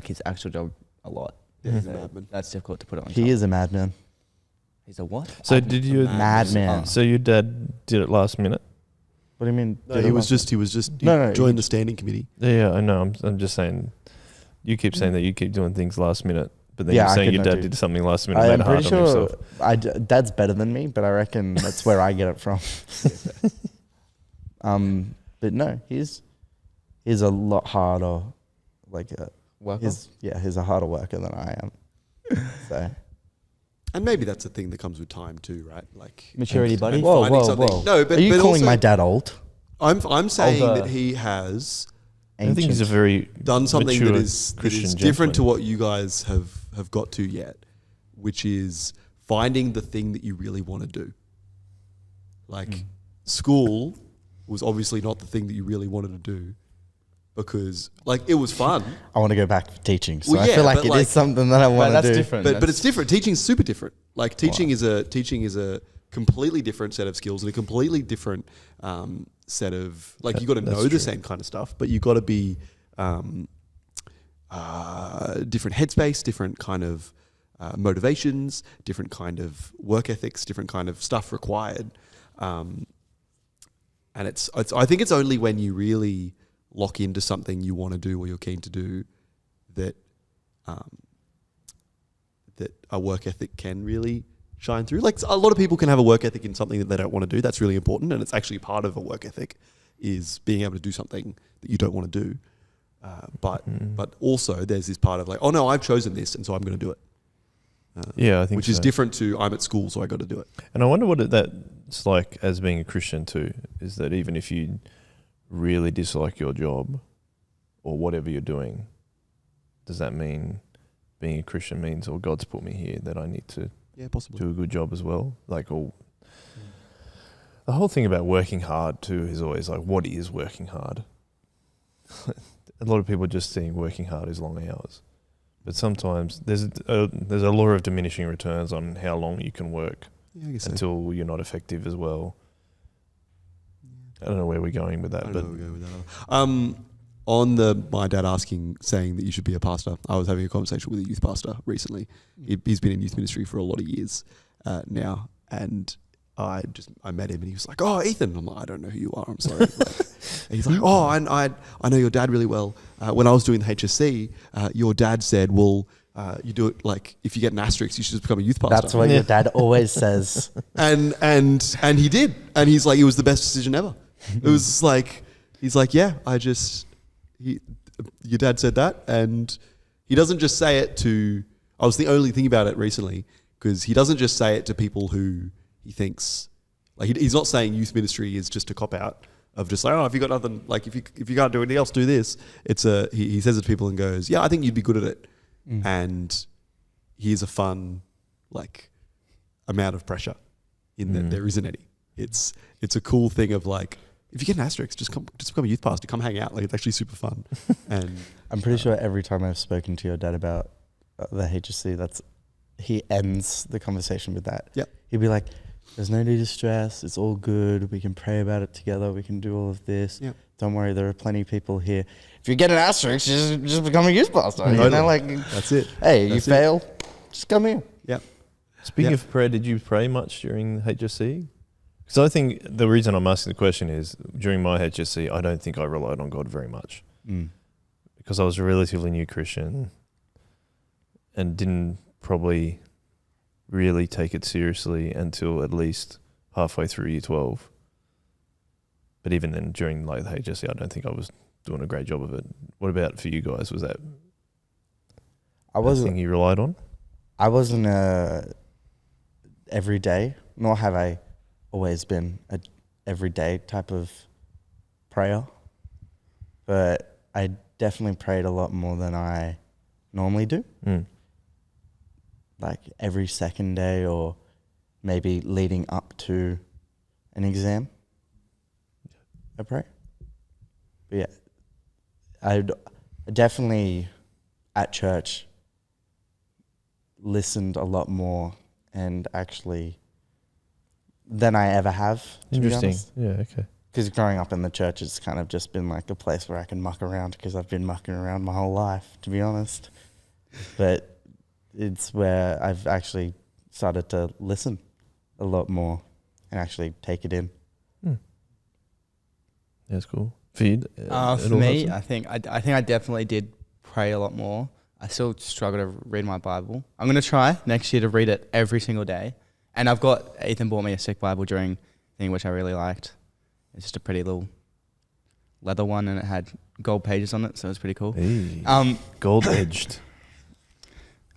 his actual job a lot. Yeah, he's a So madman. that's difficult to put it on. he top. is a madman. He's a what? So did you? Madman. So your dad did it last minute? What do you mean? No, he was just. He No, joined the standing committee. Yeah, I know. I'm just saying. You keep saying that you keep doing things last minute, but then Yeah, you're I saying could your not dad do- did something last minute. I made am it hard pretty on sure himself. Dad's better than me, but I reckon that's where I get it from. But no, he's a lot harder. Like Worker? he's a harder worker than I am. So And maybe that's a thing that comes with time too, right? Like Maturity, buddy. and whoa, finding whoa, something. whoa. No, but are you but calling also, my dad old? I'm saying Older. that he has I think he's a Ancient. very done something that mature is Christian different to gentleman. what you guys have got to yet, which is finding the thing that you really want to do. Like school was obviously not the thing that you really wanted to do because like it was fun, I want to go back to teaching, so Well, I yeah, feel like but it like- is something that I want to that's do. different. but it's different. Teaching's super different. Like teaching is a completely different set of skills and a completely different set of like you got to That's know the true. same kind of stuff, but you got to be different headspace, different kind of motivations, different kind of work ethics, different kind of stuff required. And it's I think it's only when you really lock into something you want to do or you're keen to do that that a work ethic can really shine through. Like a lot of people can have a work ethic in something that they don't want to do. That's really important, and it's actually part of a work ethic is being able to do something that you don't want to do. But also there's this part of like, oh no, I've chosen this, and so I'm going to do it. Yeah, I think Which is so. different to I'm at school, so I got to do it. And I wonder what that's like as being a Christian too, is that even if you really dislike your job or whatever you're doing, does that mean being a Christian means, or God's put me here that I need to Yeah, possibly. do a good job as well? Like, the whole thing about working hard too is always like, what is working hard? A lot of people just think working hard is long hours. But sometimes there's a law of diminishing returns on how long you can work Yeah, I guess so. until you're not effective as well. don't know where we're going with I that, don't but know where we're going with that. On my dad saying that you should be a pastor, I was having a conversation with a youth pastor recently. He's been in youth ministry for a lot of years now, and I met him and he was like, "Oh, Ethan." I'm like, "I don't know who you are. I'm sorry." And he's like, "Oh, I know your dad really well. When I was doing the HSC, your dad said, well, you do it like if you get an asterisk, you should just become a youth pastor." That's what your dad always says. And he did, and he's like, it was the best decision ever. It was just like, he's like, yeah, your dad said that, and he doesn't just say it to. I was the only thing about it recently because he doesn't just say it to people who he thinks like he's not saying youth ministry is just a cop out of just like, oh, if you got nothing, like if you can't do anything else, do this. It's he says it to people and goes, yeah, I think you'd be good at it, and here's a fun like amount of pressure in that there isn't any. It's a cool thing of like, if you get an asterisk, just become a youth pastor, come hang out. Like it's actually super fun. And I'm pretty sure every time I've spoken to your dad about the HSC, he ends the conversation with that. Yep. He'd be like, "There's no need to stress. It's all good. We can pray about it together. We can do all of this. Yep. Don't worry. There are plenty of people here. If you get an asterisk, just become a youth pastor. Totally. You know, like that's it. Hey, That's you it. fail, just come here." Yep. speaking Yep. of prayer, did you pray much during HSC? Because I think the reason I'm asking the question is during my HSC, I don't think I relied on God very much because I was a relatively new Christian and didn't probably really take it seriously until at least halfway through year 12. But even then, during like the HSC, I don't think I was doing a great job of it. What about for you guys? Was that I a wasn't. thing you relied on? I wasn't every day, nor have I always been a everyday type of prayer. But I definitely prayed a lot more than I normally do. Like every second day or maybe leading up to an exam, I pray. But yeah, I definitely at church listened a lot more and actually than I ever have, to be Interesting. honest. Yeah, okay. Because growing up in the church has kind of just been like a place where I can muck around because I've been mucking around my whole life, to be honest. But it's where I've actually started to listen a lot more and actually take it in. That's cool. For you? For me, I think I definitely did pray a lot more. I still struggle to read my Bible. I'm going to try next year to read it every single day. And Ethan bought me a sick Bible during thing, which I really liked. It's just a pretty little leather one and it had gold pages on it, so it was pretty cool. Hey, gold edged.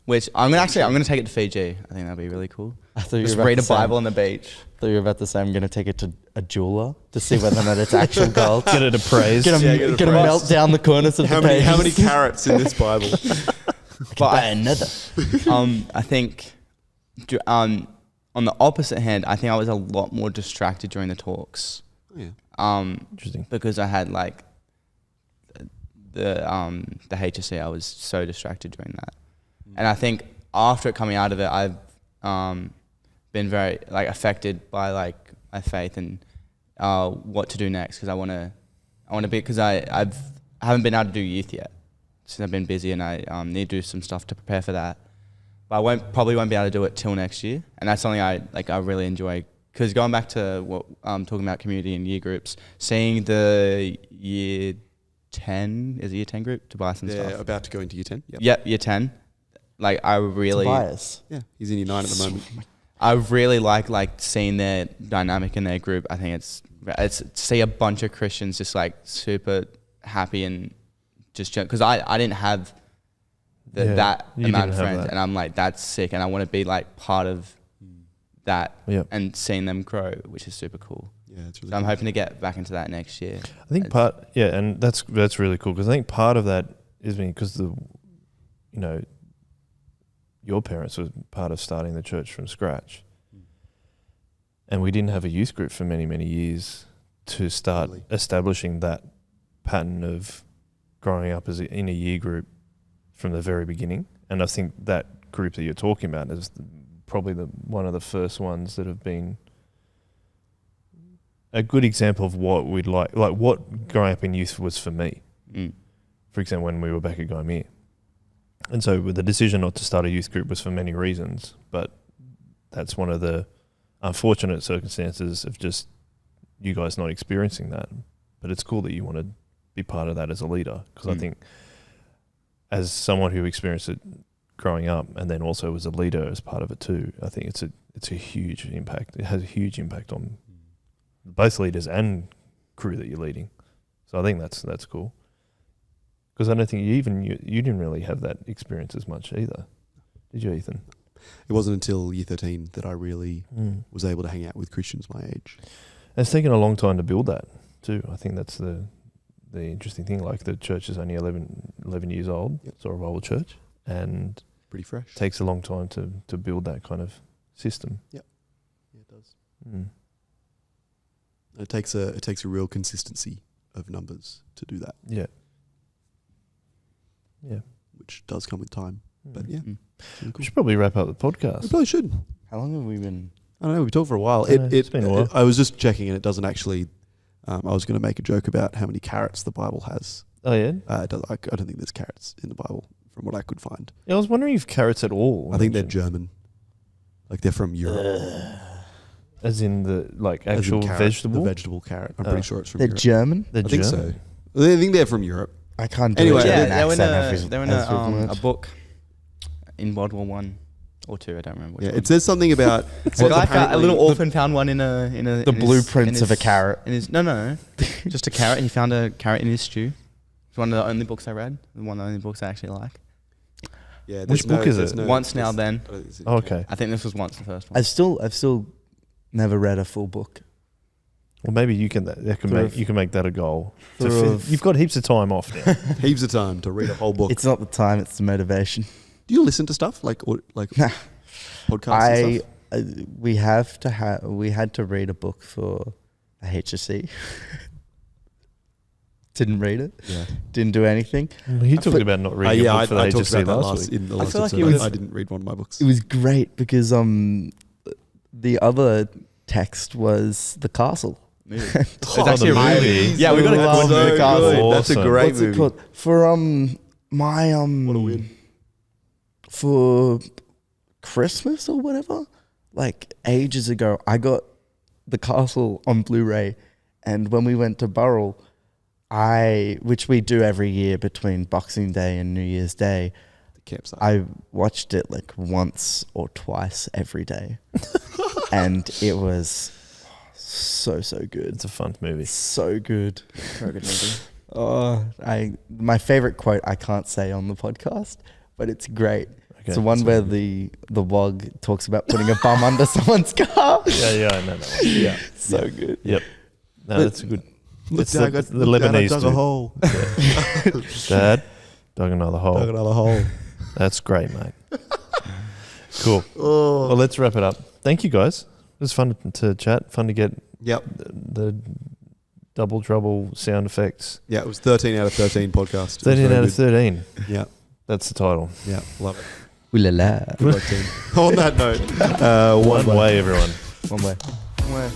Which I'm going to take it to Fiji. I think that'd be really cool. I thought you Just were about read to a say- Bible on the beach. I thought you were about to say I'm going to take it to a jeweler to see whether or not it's actual gold. Get it appraised. Get get him it melt down the corners of How the many pages. carats in this Bible? But Buy another. I think on the opposite hand, I think I was a lot more distracted during the talks. Yeah. Interesting. Because I had like the HSC, I was so distracted during that, and I think after coming out of it, I've been very like affected by like my faith and what to do next because I want to be because I haven't been able to do youth yet since I've been busy and I need to do some stuff to prepare for that, but I probably won't be able to do it till next year, and that's something I really enjoy. Because going back to what talking about community and year groups, seeing the year 10 is a year 10 group, Tobias and They're stuff. about to go into year 10. Yep. Yep, year 10. Like I really, Tobias. Yeah, he's in year 9 at the moment. I really like seeing their dynamic in their group. I think it's to see a bunch of Christians just like super happy and just because I didn't have that you amount didn't of have friends, that. and I'm like that's sick, and I want to be like part of that Yep. and seeing them grow, which is super cool. Yeah, it's really So I'm cool. hoping to get back into that next year. I think and that's really cool because I think part of that is because your parents were part of starting the church from scratch, and we didn't have a youth group for many, many years to start Totally. establishing that pattern of growing up in a year group from the very beginning. And I think that group that you're talking about is probably one of the first ones that have been a good example of what we'd like what growing up in youth was for me. For example, when we were back at Gaimir. And so with the decision not to start a youth group was for many reasons, but that's one of the unfortunate circumstances of just you guys not experiencing that. But it's cool that you want to be part of that as a leader, because I think as someone who experienced it growing up and then also was a leader as part of it too, I think it's a huge impact. It has a huge impact on both leaders and crew that you're leading. So I think that's cool. Because I don't think you didn't really have that experience as much either, did you, Ethan? It wasn't until year 13 that I really was able to hang out with Christians my age. And it's taken a long time to build that too. I think that's the interesting thing. Like the church is only 11 years old. Yep. It's a revival church, and pretty fresh. It takes a long time to build that kind of system. Yep. Yeah, it does. It takes a real consistency of numbers to do that. Yeah. Yeah. Which does come with time. But yeah. Cool. We should probably wrap up the podcast. We probably should. How long have we been? I don't know. We've talked for a while. It's been a while. I was just checking, and it doesn't actually. I was going to make a joke about how many carrots the Bible has. Oh yeah. I don't think there's carrots in the Bible, from what I could find. Yeah, I was wondering if carrots at all. I think they're German, like they're from Europe. As in the As actual in carrot, vegetable. The vegetable carrot. I'm pretty sure it's from They're Europe. German. They're I think German. so. I think they're from Europe. I can't do Anyway, a German they were in accent a book in World War One or two. I don't remember. Which Yeah, one. it says something about a little orphan found one in a The blueprints of a carrot. In his no, just a carrot. He found a carrot in his stew. It's one of the only books I read. One of the only books I actually like. Yeah, Which book is it? Once Now Then. Oh, okay. I think this was once the first one. I've still never read a full book. Well, maybe you can make that a goal. You've got heaps of time off now. Heaps of time to read a whole book. It's not the time; it's the motivation. Do you listen to stuff like Nah. podcasts and stuff? We had to read a book for a HSC. Didn't read it. Yeah. Didn't do anything. You talked about not reading a book for the I talked HSC about that last week. in the last feel like episode. I didn't read one of my books. It was great because the other text was The Castle. It's actually a movie. Yeah, we got a Love good The movie. Castle. That's a Awesome. great What's movie. it called? For my What a win. for Christmas or whatever, like ages ago, I got The Castle on Blu-ray, and when we went to Burrell, which we do every year between Boxing Day and New Year's Day, The campsite. I watched it like once or twice every day, and it was so good. It's a fun movie. So good. Very good movie. Oh, my favorite quote I can't say on the podcast, but it's great. Okay, It's the one where the wog talks about putting a bum under someone's car. Yeah, I know that one. Yeah. So good. Yep. No, that's a good. It's Dad, the Lebanese dug a dude. hole. Dad, dug another hole. Dug another hole. That's great, mate. Cool. Oh. Well, let's wrap it up. Thank you, guys. It was fun to chat. Fun to get Yep. the double trouble sound effects. Yeah, it was 13 out of 13 podcast. 13 out of 13. Yeah, That's the title. yeah, love it. Ooh la la. Good luck, team. On that note, One way, everyone. One way. Where?